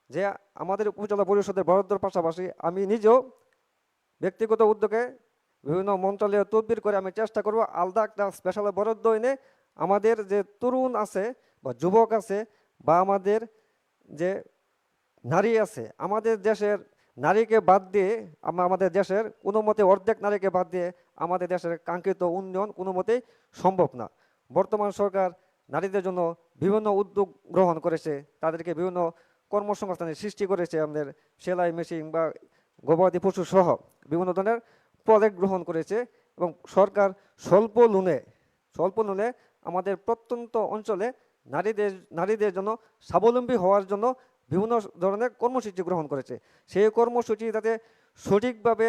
যে আমাদের উপজেলা পরিষদের বরাদ্দর পাশাপাশি আমি নিজেও ব্যক্তিগত উদ্যোগে বিভিন্ন মন্ত্রণালয় তদবির করে আমি চেষ্টা করব আলাদা একটা স্পেশাল বরাদ্দ এনে আমাদের যে তরুণ আছে বা যুবক আছে বা আমাদের যে নারী আছে, আমাদের দেশের নারীকে বাদ দিয়ে আমাদের দেশের কোনো মতে অর্ধেক নারীকে বাদ দিয়ে আমাদের দেশের কাঙ্ক্ষিত উন্নয়ন কোনো মতেই সম্ভব না। বর্তমান সরকার নারীদের জন্য বিভিন্ন উদ্যোগ গ্রহণ করেছে, তাদেরকে বিভিন্ন কর্মসংস্থানের সৃষ্টি করেছে, আমাদের সেলাই মেশিন বা গবাদি পশু সহ বিভিন্ন ধরনের প্রজেক্ট গ্রহণ করেছে এবং সরকার স্বল্প লোনে আমাদের প্রত্যন্ত অঞ্চলে নারীদের জন্য স্বাবলম্বী হওয়ার জন্য বিভিন্ন ধরনের কর্মসূচি গ্রহণ করেছে। সেই কর্মসূচি যাতে সঠিকভাবে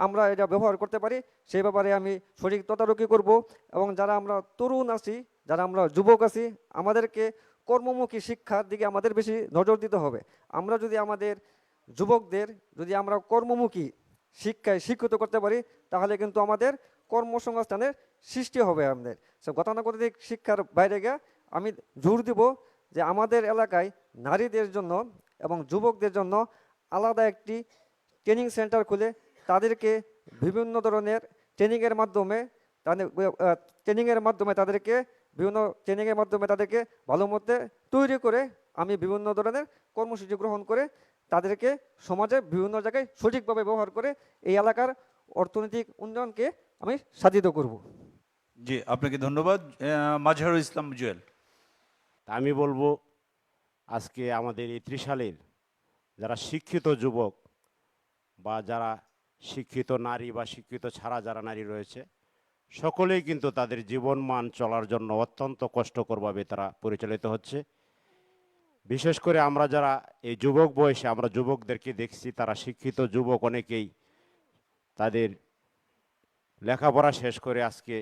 আমরা এটা ব্যবহার করতে পারি সেই ব্যাপারে আমি সঠিক তদারকি করব এবং যারা আমরা তরুণ আছি, যারা আমরা যুবক আছি, আমাদেরকে কর্মমুখী শিক্ষার দিকে আমাদের বেশি নজর দিতে হবে। আমরা যদি আমাদের যুবকদের যদি আমরা কর্মমুখী শিক্ষায় শিক্ষিত করতে পারি তাহলে কিন্তু আমাদের কর্মসংস্থানের সৃষ্টি হবে। আমাদের গতানুগতিক শিক্ষার বাইরে গিয়ে আমি জোর দিব যে আমাদের এলাকায় নারীদের জন্য এবং যুবকদের জন্য আলাদা একটি ট্রেনিং সেন্টার খুলে তাদেরকে বিভিন্ন ধরনের ট্রেনিংয়ের মাধ্যমে তাদেরকে ভালো মতে তৈরি করে আমি বিভিন্ন ধরনের কর্মসূচি গ্রহণ করে তাদেরকে সমাজে বিভিন্ন জায়গায় সঠিকভাবে ব্যবহার করে এই এলাকার অর্থনৈতিক উন্নয়নকে আমি সাধিত করব। জি, আপনাকে ধন্যবাদ। মাজহারুল ইসলাম জুয়েল। তা আমি বলবো আজকে আমাদের এই ত্রিশালের যারা শিক্ষিত যুবক বা যারা শিক্ষিত নারী বা শিক্ষিত ছাড়া যারা নারী রয়েছে সকলেই কিন্তু তাদের জীবনমান চলার জন্য অত্যন্ত কষ্টকরভাবে তারা পরিচালিত হচ্ছে। বিশেষ করে আমরা যারা এই যুবক বয়সে আমরা যুবকদেরকে দেখছি, তারা শিক্ষিত যুবক অনেকেই তাদের লেখাপড়া শেষ করে আজকে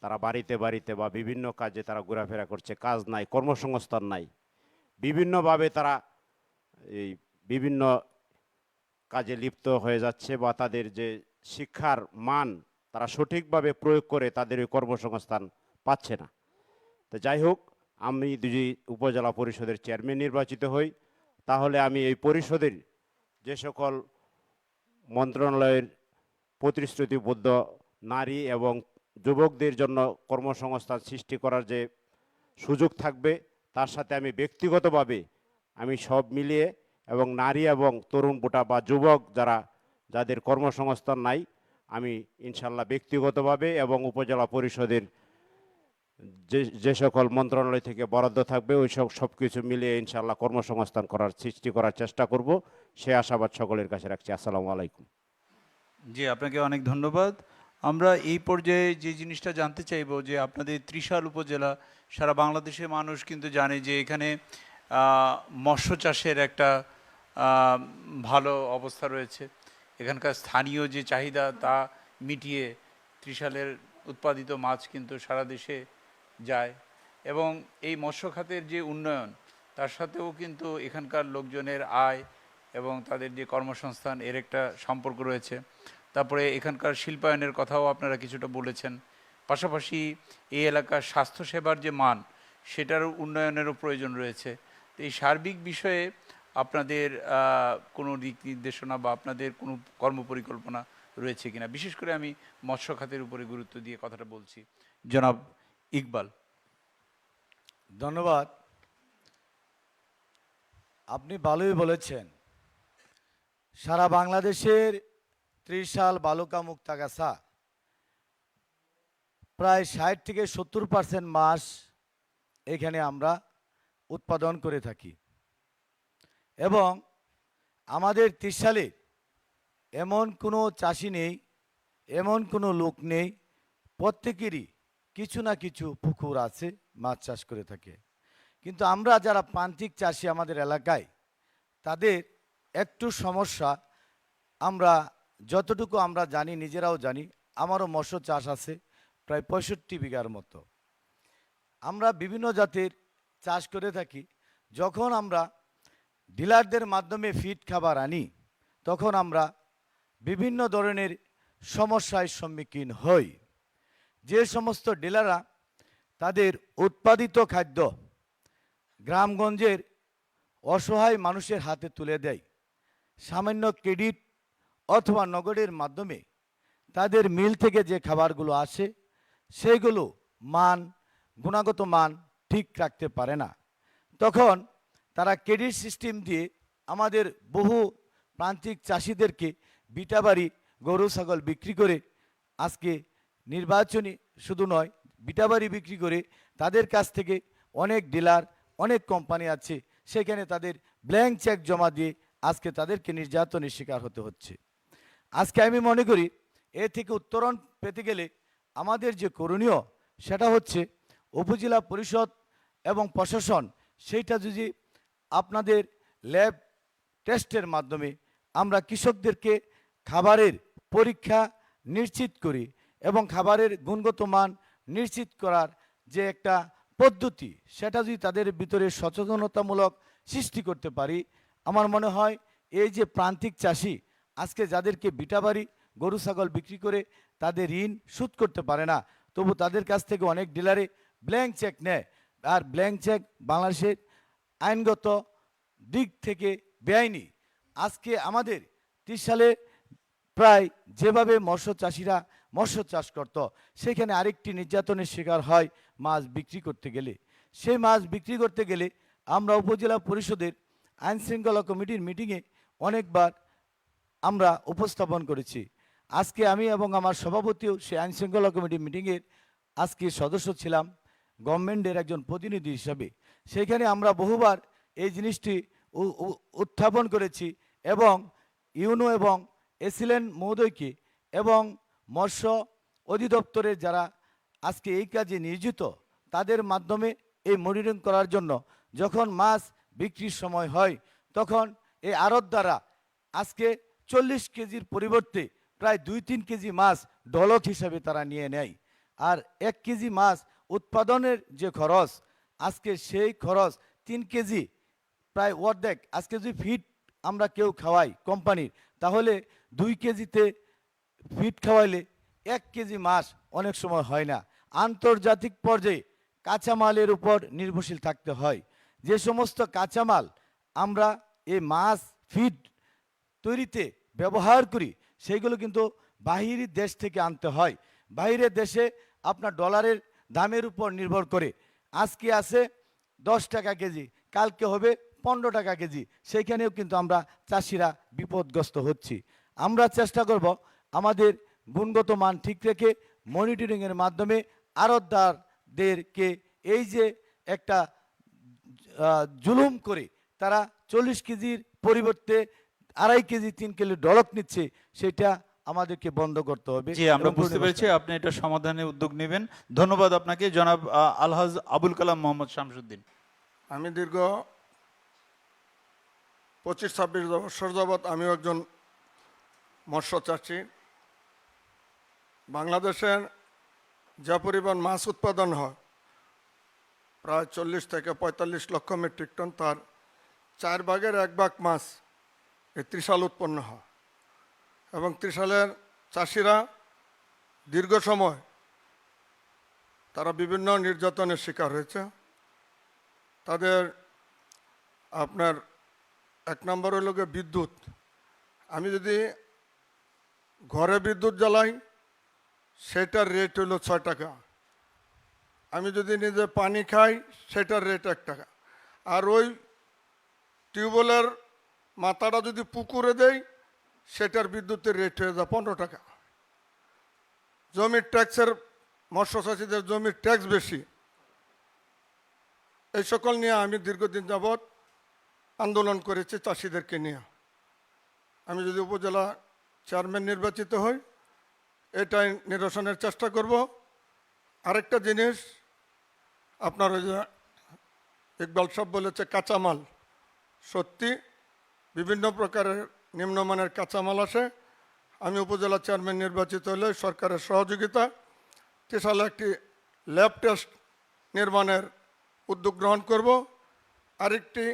তারা বাড়িতে বা বিভিন্ন কাজে তারা ঘোরাফেরা করছে, কাজ নাই, কর্মসংস্থান নাই, বিভিন্নভাবে তারা এই বিভিন্ন কাজে লিপ্ত হয়ে যাচ্ছে বা তাদের যে শিক্ষার মান তারা সঠিকভাবে প্রয়োগ করে তাদের ওই কর্মসংস্থান পাচ্ছে না। তো যাই হোক, আমি যদি উপজেলা পরিষদের চেয়ারম্যান নির্বাচিত হই তাহলে আমি এই পরিষদের যে সকল মন্ত্রণালয়ের প্রতিশ্রুতিবদ্ধ নারী এবং যুবকদের জন্য কর্মসংস্থান সৃষ্টি করার যে সুযোগ থাকবে তার সাথে আমি ব্যক্তিগতভাবে আমি সব মিলিয়ে এবং নারী এবং তরুণ ভোটা বা যুবক যাদের কর্মসংস্থান নাই আমি ইনশাল্লাহ ব্যক্তিগতভাবে এবং উপজেলা পরিষদের যে সকল মন্ত্রণালয় থেকে বরাদ্দ থাকবে ওই সব কিছু মিলিয়ে ইনশাল্লাহ কর্মসংস্থান সৃষ্টি করার চেষ্টা করব। সে আশাবাদ সকলের কাছে রাখছি। আসসালামু আলাইকুম। জি, আপনাকে অনেক ধন্যবাদ। আমরা এই পর্যায়ে যে জিনিসটা জানতে চাইব যে আপনাদের ত্রিশাল উপজেলা সারা বাংলাদেশের মানুষ কিন্তু জানে যে এখানে মৎস্য চাষের একটা ভালো অবস্থা রয়েছে। এখানকার স্থানীয় যে চাহিদা তা মিটিয়ে ত্রিশালের উৎপাদিত মাছ কিন্তু সারা দেশে যায় এবং এই মৎস্য খাতের যে উন্নয়ন তার সাথেও কিন্তু এখানকার লোকজনের আয় এবং তাদের যে কর্মসংস্থান এর একটা সম্পর্ক রয়েছে। তারপরে এখানকার শিল্পায়নের কথাও আপনারা কিছুটা বলেছেন। পাশাপাশি এই এলাকার স্বাস্থ্যসেবার যে মান সেটার উন্নয়নেরও প্রয়োজন রয়েছে। তো এই সার্বিক বিষয়ে আপনাদের কোনো দিক নির্দেশনা বা আপনাদের কোনো কর্মপরিকল্পনা রয়েছে কিনা, বিশেষ করে আমি মৎস্য খাতের উপরে গুরুত্ব দিয়ে কথাটা বলছি। জনাব ইকবাল। ধন্যবাদ। আপনি ভালোই বলেছেন। সারা বাংলাদেশের ত্রিশাল বালুকা মুক্তাগাছা প্রায় 60 থেকে 70% মাছ এখানে আমরা উৎপাদন করে থাকি এবং আমাদের ত্রিশালে এমন কোনো চাষি নেই, এমন কোনো লোক নেই, প্রত্যেকেরই কিছু না কিছু পুকুর আছে, মাছ চাষ করে থাকে। কিন্তু আমরা যারা প্রান্তিক চাষি আমাদের এলাকায় তাদের একটু সমস্যা। আমরা যতটুকু আমরা জানি, নিজেরাও জানি, আমারও মৎস্য চাষ আছে প্রায় 65 বিঘার মতো। আমরা বিভিন্ন জাতের চাষ করে থাকি। যখন আমরা ডিলারদের মাধ্যমে ফিড খাবার আনি, তখন আমরা বিভিন্ন ধরনের সমস্যার সম্মুখীন হই। যে সমস্ত ডিলাররা তাদের উৎপাদিত খাদ্য গ্রামগঞ্জের অসহায় মানুষের হাতে তুলে দেয়, সামান্য ক্রেডিট অথবা নগদের মাধ্যমে তাদের মিল থেকে যে খাবারগুলো আসে সেইগুলো গুণগত মান ঠিক রাখতে পারে না, তখন তারা ক্রেডিট সিস্টেম দিয়ে আমাদের বহু প্রান্তিক চাষিদেরকে বিটাবাড়ি গরু ছাগল বিক্রি করে, আজকে নির্বাচনী শুধু নয়, বিটাবাড়ি বিক্রি করে তাদের কাছ থেকে অনেক ডিলার, অনেক কোম্পানি আছে, সেখানে তাদের ব্ল্যাঙ্ক চেক জমা দিয়ে আজকে তাদেরকে নির্যাতনের শিকার হতে হচ্ছে। আজকে আমি মনে করি এ থেকে উত্তরণ পেতে গেলে আমাদের যে করণীয় সেটা হচ্ছে উপজেলা পরিষদ এবং প্রশাসন সেইটা যদি আপনাদের ল্যাব টেস্টের মাধ্যমে আমরা কৃষকদেরকে খাবারের পরীক্ষা নিশ্চিত করি এবং খাবারের গুণগত মান নিশ্চিত করার যে একটা পদ্ধতি, সেটা যদি তাদের ভিতরে সচেতনতামূলক সৃষ্টি করতে পারি, আমার মনে হয় এই যে প্রান্তিক চাষি আজকে যাদেরকে বিটাবাড়ি গরু ছাগল বিক্রি করে তাদের ঋণ শোধ করতে পারে না, তবু তাদের কাছ থেকে অনেক ডিলারে ব্ল্যাঙ্ক চেক নেয়, আর ব্ল্যাঙ্ক চেক বাংলাদেশের আইনগত দিক থেকে বেআইনি। আজকে আমাদের 30 সালে প্রায় যেভাবে মৎস্য চাষিরা মৎস্য চাষ করত, সেখানে আরেকটি নির্যাতনের শিকার হয় মাছ বিক্রি করতে গেলে। সেই মাছ বিক্রি করতে গেলে আমরা উপজেলা পরিষদের আইনশৃঙ্খলা কমিটির মিটিংয়ে অনেকবার আমরা উপস্থাপন করেছি। আজকে আমি এবং আমার সভাপতিও সেই আইনশৃঙ্খলা কমিটির মিটিংয়ের আজকে সদস্য ছিলাম গভর্নমেন্টের একজন প্রতিনিধি হিসাবে। সেখানে আমরা বহুবার এই জিনিসটি উত্থাপন করেছি এবং ইউনো এবং এসিলেন্ট মহোদয়কে এবং মৎস্য অধিদপ্তরের যারা আজকে এই কাজে নিয়োজিত তাদের মাধ্যমে এই মনিটরিং করার জন্য যখন মাছ বিক্রির সময় হয়, তখন এই আড়ত দ্বারা আজকে 40 কেজির পরিবর্তে প্রায় 2-3 কেজি মাছ ডলক হিসাবে তারা নিয়ে নেয়। আর 1 কেজি মাছ উৎপাদনের যে খরচ, আজকে সেই খরচ 3 কেজি প্রায় অর্ধেক। আজকে যদি ফিড আমরা কেউ খাওয়াই কোম্পানির, তাহলে 2 কেজিতে ফিড খাওয়াইলে 1 কেজি মাছ অনেক সময় হয় না। আন্তর্জাতিক পর্যায়ে কাঁচামালের উপর নির্ভরশীল থাকতে হয়। যে সমস্ত কাঁচামাল আমরা এই মাছ ফিড তৈরিতে ব্যবহার করি, সেইগুলো কিন্তু বাহিরি দেশ থেকে আনতে হয়। বাইরের দেশে আপনার ডলারের দামের উপর নির্ভর করে আজকে আছে 10 টাকা কেজি, কালকে হবে 15 টাকা কেজি, সেইখানেও কিন্তু আমরা চাষিরা বিপদগ্রস্ত হচ্ছি। আমরা চেষ্টা করব আমাদের গুণগত মান ঠিক রেখে মনিটরিংয়ের মাধ্যমে আড়তদারদেরকে এই যে একটা জুলুম করে তারা 40 কেজির পরিবর্তে 2.5 কেজি 3 কেজি ডলক নিচ্ছে, সেটা আমাদেরকে বন্ধ করতে হবে। জি, আমরা বুঝতে পেরেছি আপনি এটা সমাধানে উদ্যোগ নেবেন। ধন্যবাদ আপনাকে জনাব আলহাজ আবুল কালাম মোহাম্মদ শামসুদ্দিন। আমি দীর্ঘ 25-26 বছর যাবৎ আমিও একজন মৎস্য চাষি। বাংলাদেশের যে পরিমাণ মাছ উৎপাদন হয় প্রায় 40 থেকে 45 লক্ষ মেট্রিক টন, তার 4 ভাগের 1 ভাগ মাছ এই ত্রিশাল উৎপন্ন হয় এবং ত্রিশালের চাষিরা দীর্ঘ সময় তারা বিভিন্ন নির্যাতনের শিকার হয়েছে। তাদের আপনার 1 নম্বর হলো বিদ্যুৎ। আমি যদি ঘরে বিদ্যুৎ জ্বালাই সেটার রেট হলো 6 টাকা, আমি যদি নিজে পানি খাই সেটার রেট 1 টাকা, আর ওই টিউবওয়েলের মাথাটা যদি পুকুরে দেই সেটার বিদ্যুতের রেট হয়ে যায় 15 টাকা। জমির ট্যাক্সের, মৎস্য চাষিদের জমির ট্যাক্স বেশি। এই সকল নিয়ে আমি দীর্ঘদিন যাবৎ আন্দোলন করেছি চাষিদেরকে নিয়ে। আমি যদি উপজেলা চেয়ারম্যান নির্বাচিত হই এটাই নিরসনের চেষ্টা করব। আরেকটা জিনিস আপনার ওই যে ইকবাল সাহেব বলেছে কাঁচামাল, সত্যি বিভিন্ন প্রকারের নিম্নমানের কাঁচামাল আসে। আমি উপজেলা চেয়ারম্যান নির্বাচিত হলে সরকারের সহযোগিতা ত্রিশালে একটি ল্যাব টেস্ট নির্মাণের উদ্যোগ গ্রহণ করব। আরেকটি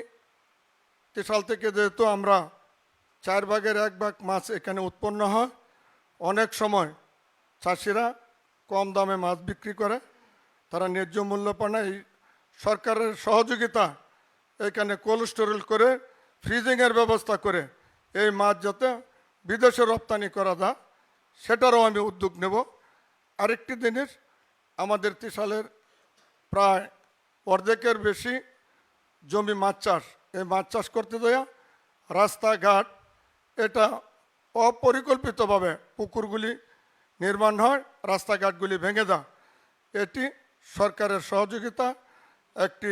ত্রিশাল থেকে যেহেতু আমরা 1/4 ভাগ মাছ এখানে উৎপন্ন হয়, অনেক সময় চাষিরা কম দামে মাছ বিক্রি করে, তারা ন্যায্য মূল্য পায় না। এই সরকারের সহযোগিতা এখানে কোল্ড স্টোরেজ করে ফ্রিজিংয়ের ব্যবস্থা করে এই মাছ যাতে বিদেশে রপ্তানি করা যায় সেটারও আমি উদ্যোগ নেব। আরেকটি জিনিস, আমাদের ত্রিশালের প্রায় অর্ধেকের বেশি জমি মাছ চাষ। এই মাছ চাষ করতে দেয়া রাস্তাঘাট এটা অপরিকল্পিতভাবে পুকুরগুলি নির্মাণ হয়, রাস্তাঘাটগুলি ভেঙে যায়। এটি সরকারের সহযোগিতা একটি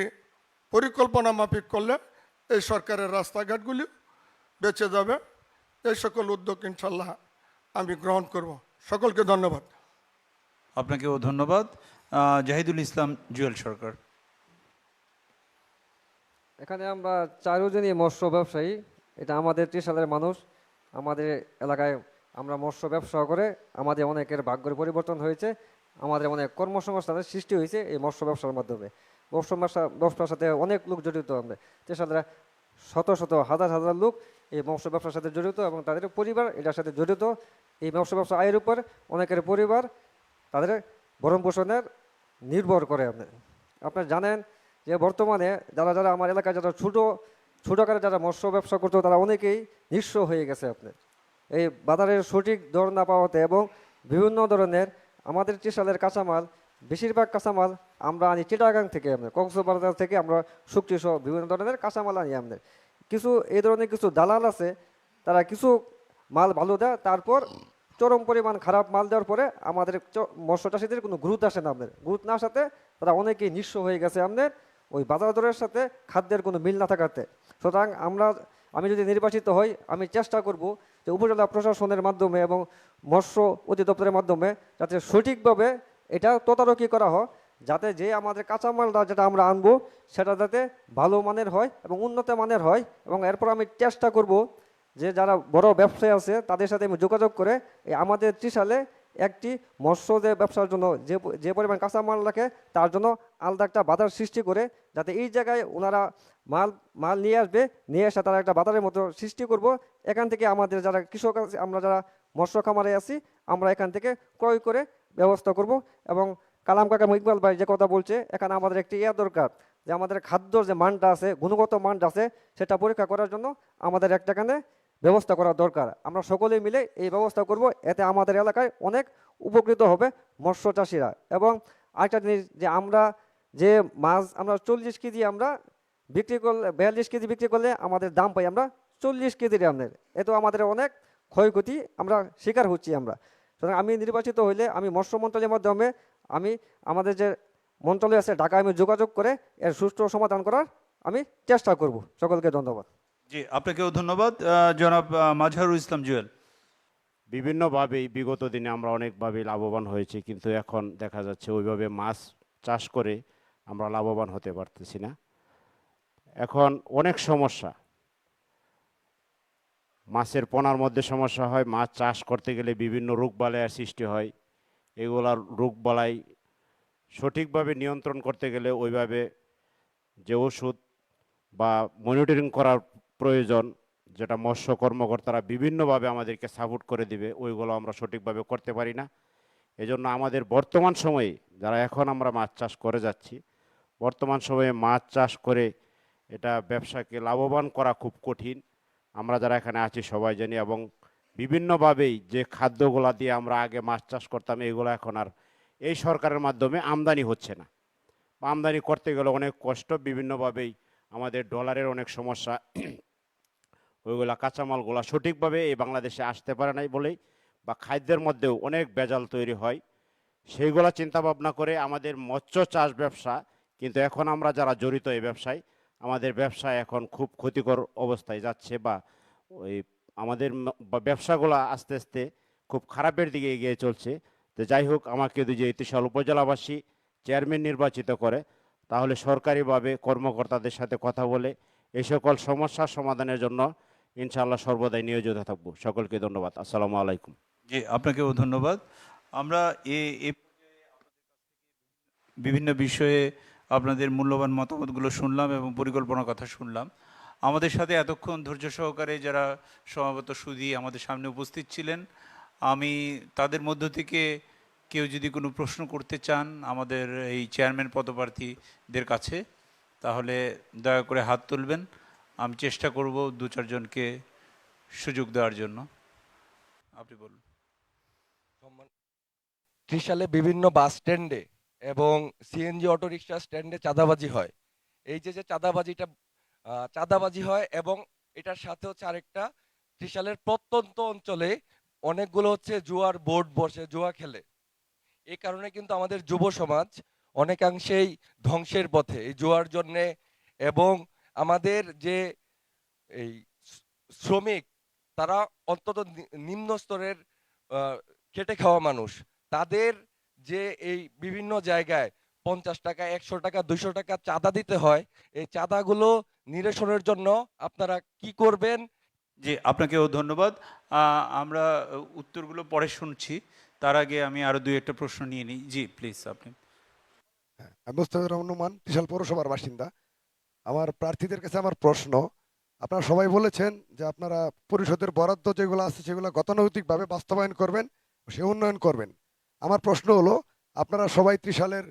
পরিকল্পনা মাফিক করলে এই সরকারের রাস্তাঘাটগুলি বেঁচে যাবে। এই সকল উদ্যোগ ইনশাল্লাহ আমি গ্রহণ করব। সকলকে ধন্যবাদ। আপনাকেও ধন্যবাদ। জাহিদুল ইসলাম জুয়েল সরকার। এখানে আমরা চারজনই মৎস্য ব্যবসায়ী। এটা আমাদের ত্রিশালের মানুষ। আমাদের এলাকায় আমরা মৎস্য ব্যবসা করে আমাদের অনেকের ভাগ্যের পরিবর্তন হয়েছে, আমাদের অনেক কর্মসংস্থানের সৃষ্টি হয়েছে এই মৎস্য ব্যবসার মাধ্যমে। ব্যবসার সাথে অনেক লোক জড়িত। আমরা ত্রিশালের শত শত হাজার হাজার লোক এই মৎস্য ব্যবসার সাথে জড়িত এবং তাদের পরিবার এটার সাথে জড়িত। এই মৎস্য ব্যবসা আয়ের উপর অনেকের পরিবার তাদের ভরণ পোষণের নির্ভর করে। আপনারা জানেন যে বর্তমানে যারা যারা আমার এলাকায় যারা ছোট আকারে যারা মৎস্য ব্যবসা করতো তারা অনেকেই নিঃস্ব হয়ে গেছে। এই বাজারের সঠিক দর না পাওয়াতে এবং বিভিন্ন ধরনের আমাদের ত্রিশালের কাঁচামাল, বেশিরভাগ কাঁচামাল আমরা আনি চিটাগাং থেকে, কক্সবাজার থেকে আমরা শুকটি সহ বিভিন্ন ধরনের কাঁচামাল আনি। কিছু এই ধরনের কিছু দালাল আছে, তারা কিছু মাল ভালো দেয়, তারপর চরম পরিমাণ খারাপ মাল দেওয়ার পরে আমাদের মৎস্য চাষিদের কোনো গুরুত্ব আসে না। গুরুত্ব না আসাতে তারা অনেকেই নিঃস্ব হয়ে গেছে ওই বাজার দরের সাথে খাদ্যের কোনো মিল না থাকাতে। সুতরাং আমি যদি নির্বাচিত হই, আমি চেষ্টা করব যে উপজেলা প্রশাসনের মাধ্যমে এবং মৎস্য অধিদপ্তরের মাধ্যমে যাতে সঠিকভাবে এটা তদারকি করা হয়, যাতে যে আমাদের কাঁচামালটা যেটা আমরা আনবো সেটা যাতে ভালো মানের হয় এবং উন্নত মানের হয়। এবং এরপর আমি চেষ্টা করব যে যারা বড় ব্যবসায়ী আছে তাদের সাথে আমি যোগাযোগ করে আমাদের ত্রিশালে একটি মৎস্য যে ব্যবসার জন্য যে পরিমাণ কাঁচামাল রাখে তার জন্য আলাদা একটা বাজার সৃষ্টি করে, যাতে এই জায়গায় ওনারা মাল নিয়ে আসবে, নিয়ে এসে তারা একটা বাজারের মতো সৃষ্টি করব। এখান থেকে আমাদের যারা কৃষক আছে, আমরা যারা মৎস্য খামারে আছি, আমরা এখান থেকে ক্রয় করে ব্যবস্থা করব। এবং কালাম কাকা ইকবাল ভাই যে কথা বলছে, এখানে আমাদের একটি দরকার যে আমাদের খাদ্যর যে মানটা আছে, গুণগত মানটা আছে, সেটা পরীক্ষা করার জন্য আমাদের একটা এখানে ব্যবস্থা করা দরকার। আমরা সকলেই মিলে এই ব্যবস্থা করব, এতে আমাদের এলাকায় অনেক উপকৃত হবে মৎস্য চাষিরা। এবং আরেকটা জিনিস যে আমরা যে মাছ আমরা 40 কেজি আমরা বিক্রি করলে, 42 কেজি বিক্রি করলে আমাদের দাম পাই আমরা 40 কেজির। এতে আমাদের অনেক ক্ষয়ক্ষতি আমরা শিকার হচ্ছি আমরা। সুতরাং আমি নির্বাচিত হইলে আমি মৎস্য মন্ত্রণালয়ের মাধ্যমে আমি আমাদের যে মন্ত্রণালয় আছে ঢাকায় আমি যোগাযোগ করে এর সুষ্ঠু সমাধান করার আমি চেষ্টা করব। সকলকে ধন্যবাদ। জি, আপনাকেও ধন্যবাদ। জনাব মাজহারুল ইসলাম জুয়েল। বিভিন্নভাবেই বিগত দিনে আমরা অনেকভাবেই লাভবান হয়েছি, কিন্তু এখন দেখা যাচ্ছে ওইভাবে মাছ চাষ করে আমরা লাভবান হতে পারতেছি না। এখন অনেক সমস্যা, মাছের পোনার মধ্যে সমস্যা হয়, মাছ চাষ করতে গেলে বিভিন্ন রোগবালাইয়ের সৃষ্টি হয়। এগুলার রোগবালাই সঠিকভাবে নিয়ন্ত্রণ করতে গেলে ওইভাবে যে ওষুধ বা মনিটরিং করার প্রয়োজন, যেটা মৎস্য কর্মকর্তারা বিভিন্নভাবে আমাদেরকে সাপোর্ট করে দিবে, ওইগুলো আমরা সঠিকভাবে করতে পারি না। এজন্য আমাদের বর্তমান সময়ে যারা এখন আমরা মাছ চাষ করে যাচ্ছি, বর্তমান সময়ে মাছ চাষ করে এটা ব্যবসাকে লাভবান করা খুব কঠিন। আমরা যারা এখানে আছি সবাই জানি। এবং বিভিন্নভাবেই যে খাদ্যগুলা দিয়ে আমরা আগে মাছ চাষ করতাম, এগুলো এখন আর এই সরকারের মাধ্যমে আমদানি হচ্ছে না। আমদানি করতে গেলে অনেক কষ্ট, বিভিন্নভাবেই আমাদের ডলারের অনেক সমস্যা, ওইগুলা কাঁচামালগুলা সঠিকভাবে এই বাংলাদেশে আসতে পারে নাই বলেই বা খাদ্যের মধ্যেও অনেক ভেজাল তৈরি হয়। সেইগুলা চিন্তা ভাবনা করে আমাদের মৎস্য চাষ ব্যবসা, কিন্তু এখন আমরা যারা জড়িত এই ব্যবসায়, আমাদের ব্যবসা এখন খুব ক্ষতিকর অবস্থায় যাচ্ছে, বা ওই আমাদের ব্যবসাগুলো আস্তে আস্তে খুব খারাপের দিকে এগিয়ে চলছে। তো যাই হোক, আমাকে যদি ত্রিশাল উপজেলাবাসী চেয়ারম্যান নির্বাচিত করে, তাহলে সরকারিভাবে কর্মকর্তাদের সাথে কথা বলে এই সকল সমস্যার সমাধানের জন্য ইনশাআল্লাহ সর্বদাই নিয়োজিত থাকব। সকলকে ধন্যবাদ। আসসালামু আলাইকুম। জি, আপনাকেও ধন্যবাদ। আমরা বিভিন্ন বিষয়ে আপনাদের মূল্যবান মতামতগুলো শুনলাম এবং পরিকল্পনার কথা শুনলাম। আমাদের সাথে এতক্ষণ ধৈর্য সহকারে যারা সমাগত সুধী আমাদের সামনে উপস্থিত ছিলেন, আমি তাদের মধ্য থেকে কেউ যদি কোনো প্রশ্ন করতে চান আমাদের এই চেয়ারম্যান পদপ্রার্থীদের কাছে, তাহলে দয়া করে হাত তুলবেন। আমি চেষ্টা করব দু চারজনকে সুযোগ দেওয়ার জন্য। আপনি বলুন। ত্রিশালে বিভিন্ন বাস স্ট্যান্ডে এবং সিএনজি অটোরিকশা স্ট্যান্ডে চাঁদাবাজি হয়। এই যে যে চাঁদাবাজি হয় এবং এটার সাথে হচ্ছে আরেকটা, ত্রিশালের প্রত্যন্ত অঞ্চলে অনেকগুলো হচ্ছে জুয়ার বোর্ড বসে, জুয়া খেলে। এই কারণে কিন্তু আমাদের যুব সমাজ অনেকাংশেই ধ্বংসের পথে এই জুয়ার জন্যে। এবং আমাদের যে এই শ্রমিক, তারা অন্তত নিম্ন স্তরের খেটে খাওয়া মানুষ, তাদের যে এই বিভিন্ন জায়গায় 50 টাকা, 100 টাকা, 200 টাকা চাঁদা দিতে হয়, এই চাঁদাগুলো নিরসনের জন্য আপনারা কি করবেন? জি, আপনাকেও ধন্যবাদ। আমরা উত্তরগুলো পরে শুনছি, তার আগে আমি আরো দুই একটা প্রশ্ন নিয়ে নিই। জি প্লিজ আপনি। আমি মোস্তাফিজুর রহমান নোমান, ত্রিশাল পৌরসভার বাসিন্দা। আমার প্রার্থীদের কাছে আমার প্রশ্ন, আপনারা সবাই বলেছেন যে আপনারা পরিষদের বরাদ্দ যেগুলো আছে সেগুলো গতানুগতিকভাবে বাস্তবায়ন করবেন, সে উন্নয়ন করবেন। আমার প্রশ্ন হলো, আপনারা সবাই ত্রিশালের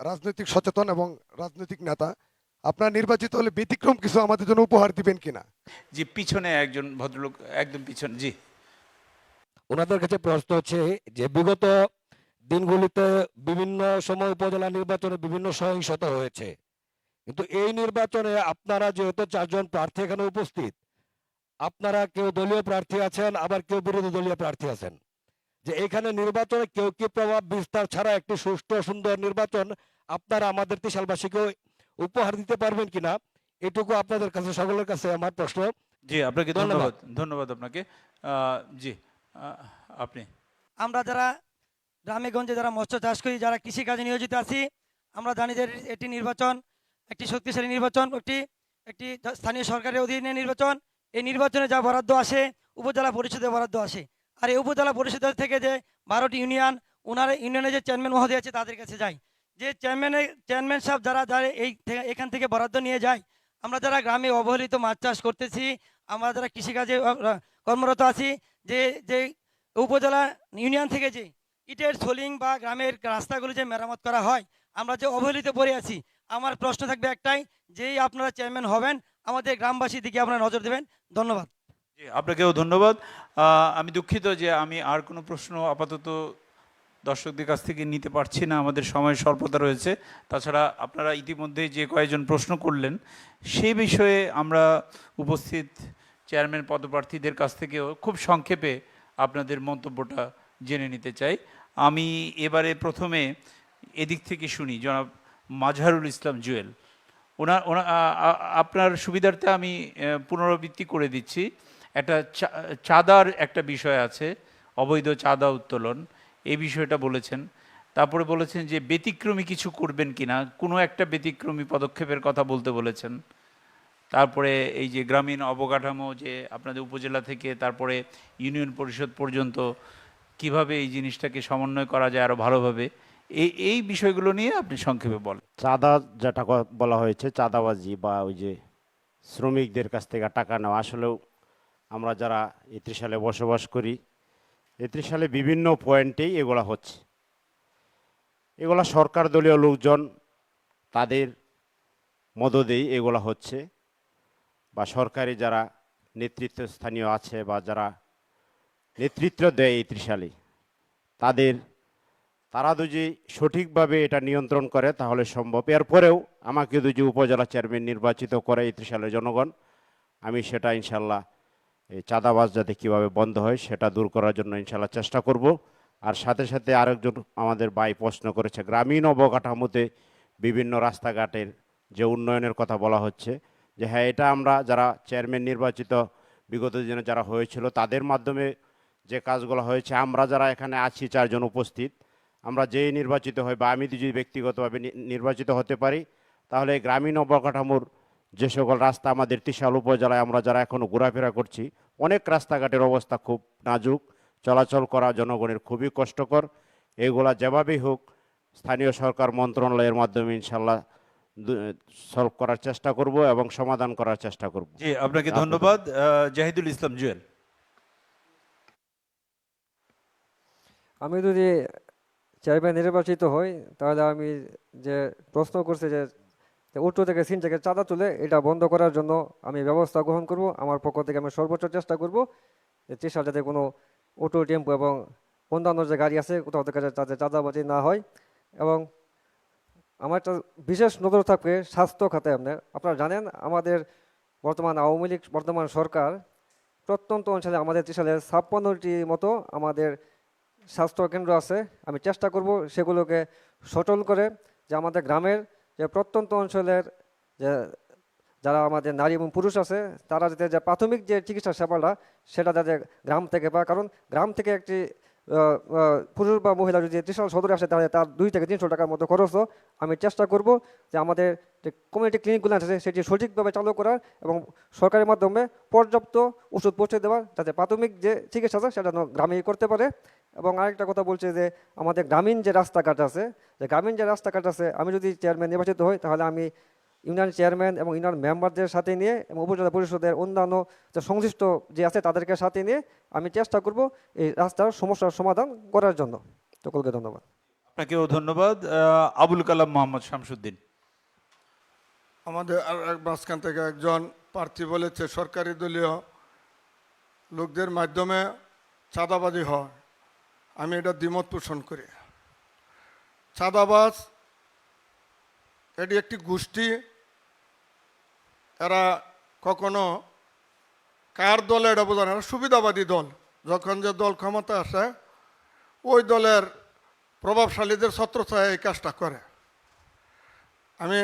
রাজনৈতিক সচেতন এবং রাজনৈতিক নেতা, আপনারা নির্বাচিত হলে ব্যতিক্রম কিছু আমাদের জন্য উপহার দিবেন কিনা? জি, পিছনে একজন ভদ্রলোক, একদম পিছনে। জি। ওনাদের কাছে প্রশ্ন হচ্ছে যে বিগত দিনগুলিতে বিভিন্ন সময় উপজেলা নির্বাচনে বিভিন্ন সহিংসতা হয়েছে, কিন্তু এই নির্বাচনে আপনারা যেহেতু 4 জন প্রার্থী এখানে উপস্থিত, আপনারা কেউ দলীয় প্রার্থী আছেন, আবার কেউ বিরোধী দলীয় প্রার্থী আছেন, যে এখানে নির্বাচনে কেউ কি প্রভাব বিস্তার ছাড়া একটি সুষ্ঠু সুন্দর নির্বাচন আপনারা আমাদের ত্রিশালবাসীকে উপহার দিতে পারবেন কিনা, এটুকু আপনাদের কাছে, সকলের কাছে আমার প্রশ্ন। জি, আপনাকে ধন্যবাদ। ধন্যবাদ। ধন্যবাদ আপনাকে। জি, আপনি। আমরা যারা গ্রামে গঞ্জে যারা মৎস্য চাষ করি, যারা কৃষিকাজে নিয়োজিত আছি, আমরা জানি যে এটি নির্বাচন একটি শক্তিশালী নির্বাচন, একটি স্থানীয় সরকারের অধীনে নির্বাচন। এই নির্বাচনে যা বরাদ্দ আসে উপজেলা পরিষদে বরাদ্দ আসে, আর এই উপজেলা পরিষদের থেকে যে 12টি ইউনিয়ন, ওনার ইউনিয়নে যে চেয়ারম্যান মহোদয় আছে তাদের কাছে যায়, যে চেয়ারম্যান সাহেব যারা যারা এখান থেকে বরাদ্দ নিয়ে যায়, আমরা যারা গ্রামে অবহেলিত মাছ চাষ করতেছি, আমরা যারা কৃষিকাজে কর্মরত আছি, যে যে উপজেলা ইউনিয়ন থেকে যে ইটের সোলিং বা গ্রামের রাস্তাগুলো যে মেরামত করা হয়, আমরা যে অবহেলিত পড়ে আছি, আমার প্রশ্ন থাকবে একটাই, যেই আপনারা চেয়ারম্যান হবেন আমাদের গ্রামবাসীর দিকে আপনারা নজর দেবেন। ধন্যবাদ। জি, আপনাকেও ধন্যবাদ। আমি দুঃখিত যে আমি আর কোনো প্রশ্ন আপাতত দর্শকদের কাছ থেকে নিতে পারছি না, আমাদের সময়ের স্বল্পতা রয়েছে। তাছাড়া আপনারা ইতিমধ্যে যে কয়েকজন প্রশ্ন করলেন সেই বিষয়ে আমরা উপস্থিত চেয়ারম্যান পদপ্রার্থীদের কাছ থেকেও খুব সংক্ষেপে আপনাদের মন্তব্যটা জেনে নিতে চাই। আমি এবারে প্রথমে এদিক থেকে শুনি, জনাব মাজহারুল ইসলাম জুয়েল। আপনার সুবিধার্থে আমি পুনরাবৃত্তি করে দিচ্ছি। একটা চাঁদার একটা বিষয় আছে, অবৈধ চাঁদা উত্তোলন, এই বিষয়টা বলেছেন। তারপরে বলেছেন যে ব্যতিক্রমী কিছু করবেন কিনা, কোনো একটা ব্যতিক্রমী পদক্ষেপের কথা বলতে বলেছেন। তারপরে এই যে গ্রামীণ অবকাঠামো, যে আপনাদের উপজেলা থেকে তারপরে ইউনিয়ন পরিষদ পর্যন্ত কিভাবে এই জিনিসটাকে সমন্বয় করা যায় আরও ভালোভাবে, এই বিষয়গুলো নিয়ে আপনি সংক্ষেপে বলেন। চাঁদা যেটা বলা হয়েছে, চাঁদাবাজি বা ওই যে শ্রমিকদের কাছ থেকে টাকা নেওয়া, আসলেও আমরা যারা এই ত্রিশালে বসবাস করি, এই ত্রিশালে বিভিন্ন পয়েন্টেই এগুলা হচ্ছে। এগুলা সরকার দলীয় লোকজন তাদের মদদেই এগুলা হচ্ছে, বা সরকারি যারা নেতৃত্ব স্থানীয় আছে বা যারা নেতৃত্ব দেয় এই ত্রিশালে, তারা যদি সঠিকভাবে এটা নিয়ন্ত্রণ করে তাহলে সম্ভব। এরপরেও আমাকে যদি উপজেলা চেয়ারম্যান নির্বাচিত করে এই ত্রিশালের জনগণ, আমি সেটা ইনশাল্লাহ এই চাঁদাবাজ যাতে কীভাবে বন্ধ হয় সেটা দূর করার জন্য ইনশাল্লাহ চেষ্টা করব। আর সাথে সাথে আরেকজন আমাদের ভাই প্রশ্ন করেছে, গ্রামীণ অবকাঠামোতে বিভিন্ন রাস্তাঘাটের যে উন্নয়নের কথা বলা হচ্ছে, যে হ্যাঁ, এটা আমরা যারা চেয়ারম্যান নির্বাচিত বিগত দিনে যারা হয়েছিল তাদের মাধ্যমে যে কাজগুলো হয়েছে, আমরা যারা এখানে আছি 4 জন উপস্থিত, আমরা যেই নির্বাচিত হই বা আমি যদি ব্যক্তিগতভাবে নির্বাচিত হতে পারি, তাহলে গ্রামীণ অবকাঠামোর যে সকল রাস্তা আমাদের ত্রিশাল উপজেলায় আমরা যারা এখনও ঘোরাফেরা করছি, অনেক রাস্তাঘাটের অবস্থা খুব নাজুক, চলাচল করা জনগণের খুবই কষ্টকর। এগুলা যেভাবেই হোক স্থানীয় সরকার মন্ত্রণালয়ের মাধ্যমে ইনশাল্লাহ সলভ করার চেষ্টা করব এবং সমাধান করার চেষ্টা করব। জি আপনাকে ধন্যবাদ। জাহিদুল ইসলাম জুয়েল। আমি যদি চেয়ারম্যান নির্বাচিত হই তাহলে আমি যে প্রশ্ন করছি যে অটো থেকে সিন থেকে চাঁদা তুলে এটা বন্ধ করার জন্য আমি ব্যবস্থা গ্রহণ করব। আমার পক্ষ থেকে আমি সর্বোচ্চ চেষ্টা করব যে ত্রিশাল যাতে কোনো অটো টেম্পো এবং অন্যান্য যে গাড়ি আছে কোথাও থেকে যাতে চাঁদাবাজি না হয়। এবং আমার একটা বিশেষ নজর থাকবে স্বাস্থ্য খাতে। আপনারা জানেন আমাদের বর্তমান আওয়ামী লীগ বর্তমান সরকার প্রত্যন্ত অঞ্চলে আমাদের ত্রিশালের 56টি মতো আমাদের স্বাস্থ্য কেন্দ্র আছে। আমি চেষ্টা করব সেগুলোকে সচল করে যে আমাদের গ্রামের যে প্রত্যন্ত অঞ্চলের যে যারা আমাদের নারী এবং পুরুষ আছে তারা যাতে যে প্রাথমিক যে চিকিৎসা সেবাটা সেটা যাতে গ্রাম থেকে পায়। কারণ গ্রাম থেকে একটি পুরুষ বা মহিলা যদি ত্রিশাল সদরে আসে তাহলে তার 2 থেকে 300 টাকার মতো খরচ। আমি চেষ্টা করব যে আমাদের যে কমিউনিটি ক্লিনিকগুলো আছে সেটি সঠিকভাবে চালু করার এবং সরকারের মাধ্যমে পর্যাপ্ত ওষুধ পৌঁছে দেওয়ার, যাতে প্রাথমিক যে চিকিৎসা আছে সেটা যেন গ্রামেই করতে পারে। এবং আরেকটা কথা বলছে যে আমাদের গ্রামীণ যে রাস্তাঘাট আছে আমি যদি চেয়ারম্যান নির্বাচিত হই তাহলে আমি ইউনিয়ন চেয়ারম্যান এবং ইউনিয়ন মেম্বারদের সাথে নিয়ে এবং উপজেলা পরিষদের অন্যান্য যে সংশ্লিষ্ট যে আছে তাদেরকে সাথে নিয়ে আমি চেষ্টা করব এই রাস্তার সমস্যার সমাধান করার জন্য। সকলকে ধন্যবাদ। আপনাকেও ধন্যবাদ। আবুল কালাম মোহাম্মদ শামসুদ্দিন। আমাদের আর এক মাঝখান থেকে একজন প্রার্থী বলেছে সরকারি দলীয় লোকদের মাধ্যমে চাঁদাবাজি হয়। আমি এটা দ্বিমত পোষণ করি। চাঁদাবাজ এটি একটি গোষ্ঠী, এরা কখনো কার দলে এটা বোঝা না, সুবিধাবাদী দল। যখন যে দল ক্ষমতা আসে ওই দলের প্রভাবশালীদের ছত্রছায়ায় এই কাজটা করে। আমি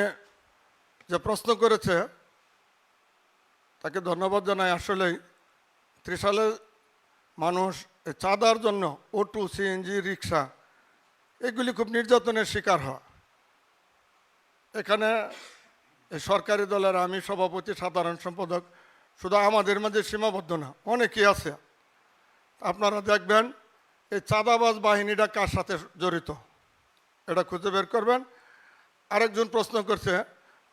যে প্রশ্ন করেছে তাকে ধন্যবাদ জানাই। আসলেই ত্রিশালের মানুষ এই চাঁদার জন্য অটো, সিএনজি, রিক্সা এগুলি খুব নির্যাতনের শিকার হয়। এখানে এই সরকারি দলের আমি সভাপতি, সাধারণ সম্পাদক শুধু আমাদের মাঝে সীমাবদ্ধ না, অনেকেই আছে। আপনারা দেখবেন এই চাঁদাবাজ বাহিনীটা কার সাথে জড়িত এটা খুঁজে বের করবেন। আরেকজন প্রশ্ন করছে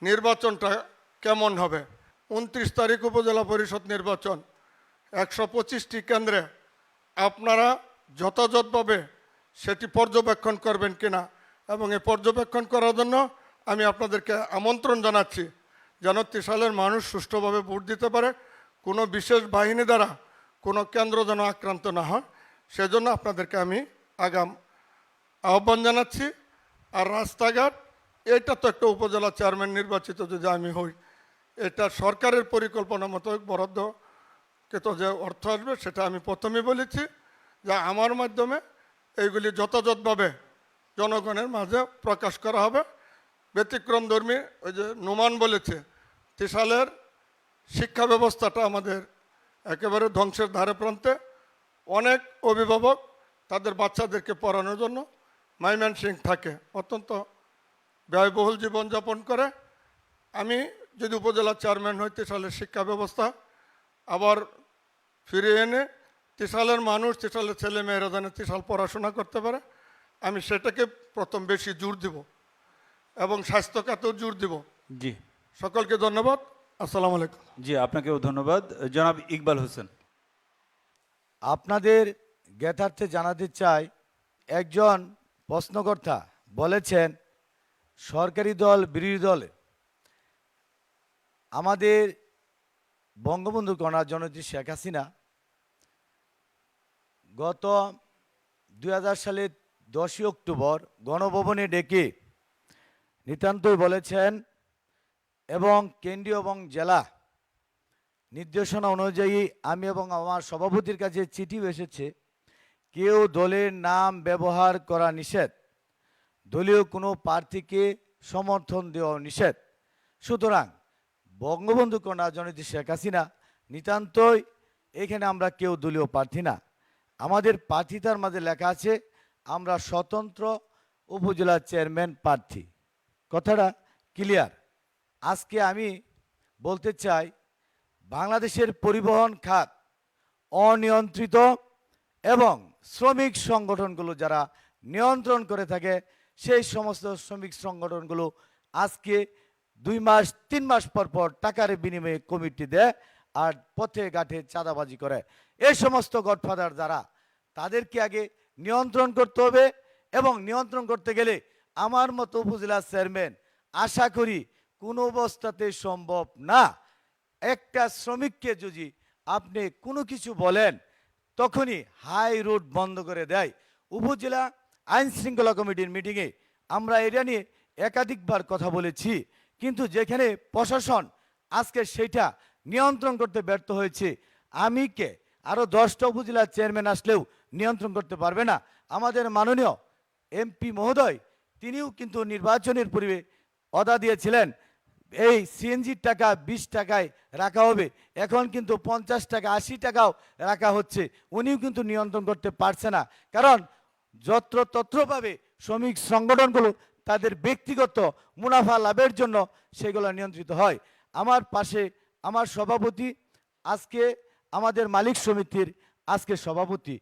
নির্বাচনটা কেমন হবে। 29 তারিখ উপজেলা পরিষদ নির্বাচন, 125টি কেন্দ্রে আপনারা যথাযথভাবে সেটি পর্যবেক্ষণ করবেন কিনা, এবং এই পর্যবেক্ষণ করার জন্য আমি আপনাদেরকে আমন্ত্রণ জানাচ্ছি যেন ত্রিশালের মানুষ সুষ্ঠুভাবে ভোট দিতে পারে, কোনো বিশেষ বাহিনী দ্বারা কোনো কেন্দ্র যেন আক্রান্ত না হয়, সেজন্য আপনাদেরকে আমি আগাম আহ্বান জানাচ্ছি। আর রাস্তাঘাট এটা তো একটা উপজেলা চেয়ারম্যান নির্বাচিত যদি আমি হই, এটা সরকারের পরিকল্পনা মতো বরাদ্দকৃত যে অর্থ আসবে সেটা আমি প্রথমেই বলেছি যে আমার মাধ্যমে এইগুলি যথাযথভাবে জনগণের মাঝে প্রকাশ করা হবে। ব্যতিক্রম ধর্মী ওই যে নোমান বলেছে ত্রিশালের শিক্ষা ব্যবস্থাটা আমাদের একেবারে ধ্বংসের ধারে প্রান্তে। অনেক অভিভাবক তাদের বাচ্চাদেরকে পড়ানোর জন্য ময়মনসিংহ থাকে, অত্যন্ত ব্যয়বহুল জীবনযাপন করে। আমি যদি উপজেলা চেয়ারম্যান হই ত্রিশালের শিক্ষা ব্যবস্থা আবার ফিরিয়ে এনে ত্রিশালের মানুষ, ত্রিশালের ছেলেমেয়েরা যেন ত্রিশাল পড়াশোনা করতে পারে, আমি সেটাকে প্রথম বেশি জোর দিব এবং স্বাস্থ্য খাতেও জোর দিব। জি সকলকে ধন্যবাদ। আসসালামু আলাইকুম। জি আপনাকেও ধন্যবাদ। জনাব ইকবাল হোসেন। আপনাদের জ্ঞাতার্থে জানাতে চাই, একজন প্রশ্নকর্তা বলেছেন সরকারি দল বিরোধী দলে আমাদের বঙ্গবন্ধু কন্যা জননেত্রী শেখ হাসিনা গত 2000 সালের 10ই অক্টোবর গণভবনে ডেকে নিতান্তই বলেছেন এবং কেন্দ্রীয় এবং জেলা নির্দেশনা অনুযায়ী আমি এবং আমার সভাপতির কাছে চিঠিও এসেছে, কেউ দলের নাম ব্যবহার করা নিষেধ, দলীয় কোনো প্রার্থীকে সমর্থন দেওয়া নিষেধ। সুতরাং বঙ্গবন্ধু কন্যা জননেত্রী শেখ হাসিনা নিতান্তই এখানে আমরা কেউ দলীয় প্রার্থী না। আমাদের প্রার্থিতার মাঝে লেখা আছে আমরা স্বতন্ত্র উপজেলা চেয়ারম্যান প্রার্থী। কথাটা ক্লিয়ার। আজকে আমি বলতে চাই বাংলাদেশের পরিবহন খাত অনিয়ন্ত্রিত এবং শ্রমিক সংগঠনগুলো যারা নিয়ন্ত্রণ করে থাকে সেই সমস্ত শ্রমিক সংগঠনগুলো আজকে 2 মাস 3 মাস পর পর টাকার বিনিময়ে কমিটি দেয় আর পথে ঘাটে চাঁদাবাজি করে। এই সমস্ত গডফাদার যারা, তাদেরকে আগে নিয়ন্ত্রণ করতে হবে, এবং নিয়ন্ত্রণ করতে গেলে আমার মতো উপজেলা চেয়ারম্যান আশা করি কোনো অবস্থাতে সম্ভব না। একটা শ্রমিককে যদি আপনি কোনো কিছু বলেন, তখনই হাই রোড বন্ধ করে দেয়। উপজেলা আইন শৃঙ্খলা কমিটির মিটিংয়ে আমরা এটা নিয়ে একাধিকবার কথা বলেছি, কিন্তু যেখানে প্রশাসন আজকে সেটা নিয়ন্ত্রণ করতে ব্যর্থ হয়েছে, আমি কে আরও 10টা উপজেলার চেয়ারম্যান আসলেও নিয়ন্ত্রণ করতে পারবে না। আমাদের মাননীয় এমপি মহোদয় তিনিও কিন্তু নির্বাচনের পূর্বে অদা দিয়েছিলেন এই সিএনজির টাকা 20 টাকায় রাখা হবে, এখন কিন্তু 50 টাকা 80 টাকাও রাখা হচ্ছে। উনিও কিন্তু নিয়ন্ত্রণ করতে পারছে না, কারণ যত্রতত্রভাবে শ্রমিক সংগঠনগুলো তাদের ব্যক্তিগত মুনাফা লাভের জন্য সেগুলো নিয়ন্ত্রিত হয়। আমার পাশে আমার সভাপতি, আজকে আমাদের মালিক সমিতির আজকে সভাপতি,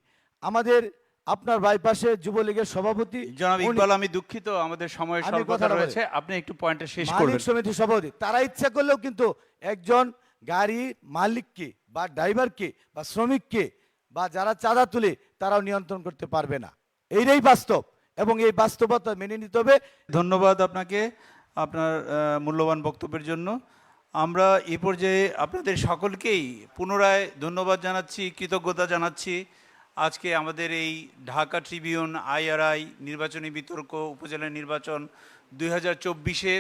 আমাদের আপনার বাইপাসে যুবলীগের সভাপতি জনাব উনি- ইকবাল, আমি দুঃখিত, আমাদের সময়ের আমি স্বল্পতা কথাটা বলি। রয়েছে, আপনি একটু পয়েন্টটা শেষ মালিক করবেন। সমিতির সভাপতি, তারা ইচ্ছা করলেও কিন্তু একজন গাড়ির মালিককে বা ড্রাইভারকে বা শ্রমিককে বা যারা চাঁদা তুলে তারাও নিয়ন্ত্রণ করতে পারবে না। এইটাই বাস্তব, এবং এই বাস্তবতা মেনে নিতে হবে। ধন্যবাদ আপনাকে আপনার মূল্যবান বক্তব্যের জন্য। আমরা এ পর্যায়ে আপনাদের সকলকেই পুনরায় ধন্যবাদ জানাচ্ছি, কৃতজ্ঞতা জানাচ্ছি। আজকে আমাদের এই ঢাকা ট্রিবিউন আইআরআই নির্বাচনী বিতর্ক উপজেলা নির্বাচন 2024-এ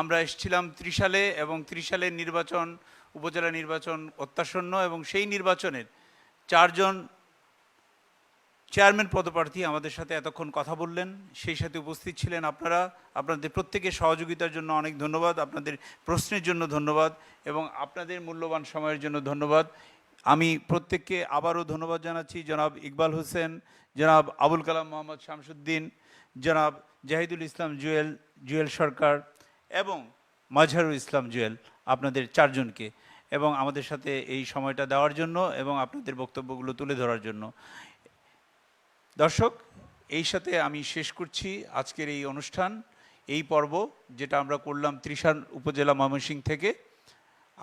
আমরা এসেছিলাম ত্রিশালে, এবং ত্রিশালের নির্বাচন উপজেলা নির্বাচন অত্যাসন্ন, এবং সেই নির্বাচনের 4 জন চেয়ারম্যান পদপ্রার্থী আমাদের সাথে এতক্ষণ কথা বললেন, সেই সাথে উপস্থিত ছিলেন আপনারা। আপনাদের প্রত্যেকের সহযোগিতার জন্য অনেক ধন্যবাদ, আপনাদের প্রশ্নের জন্য ধন্যবাদ, এবং আপনাদের মূল্যবান সময়ের জন্য ধন্যবাদ। আমি প্রত্যেককে আবারও ধন্যবাদ জানাচ্ছি। জনাব ইকবাল হোসেন, জনাব আবুল কালাম মোহাম্মদ শামসুদ্দিন, জনাব জাহিদুল ইসলাম জুয়েল সরকার এবং মাজহারুল ইসলাম জুয়েল, আপনাদের 4 জনকে, এবং আমাদের সাথে এই সময়টা দেওয়ার জন্য এবং আপনাদের বক্তব্যগুলো তুলে ধরার জন্য। দর্শক, এই সাথে আমি শেষ করছি আজকের এই অনুষ্ঠান, এই পর্ব যেটা আমরা করলাম ত্রিশাল উপজেলা ময়মনসিংহ থেকে।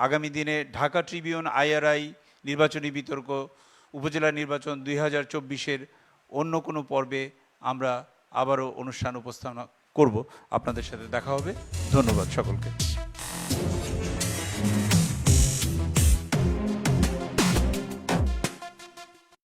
আগামী দিনে ঢাকা ট্রিবিউন আইআরআই নির্বাচনী বিতর্ক উপজেলা নির্বাচন 2024-এর অন্য কোনো পর্বে আমরা আবারও অনুষ্ঠান উপস্থাপনা করব। আপনাদের সাথে দেখা হবে। ধন্যবাদ সকলকে।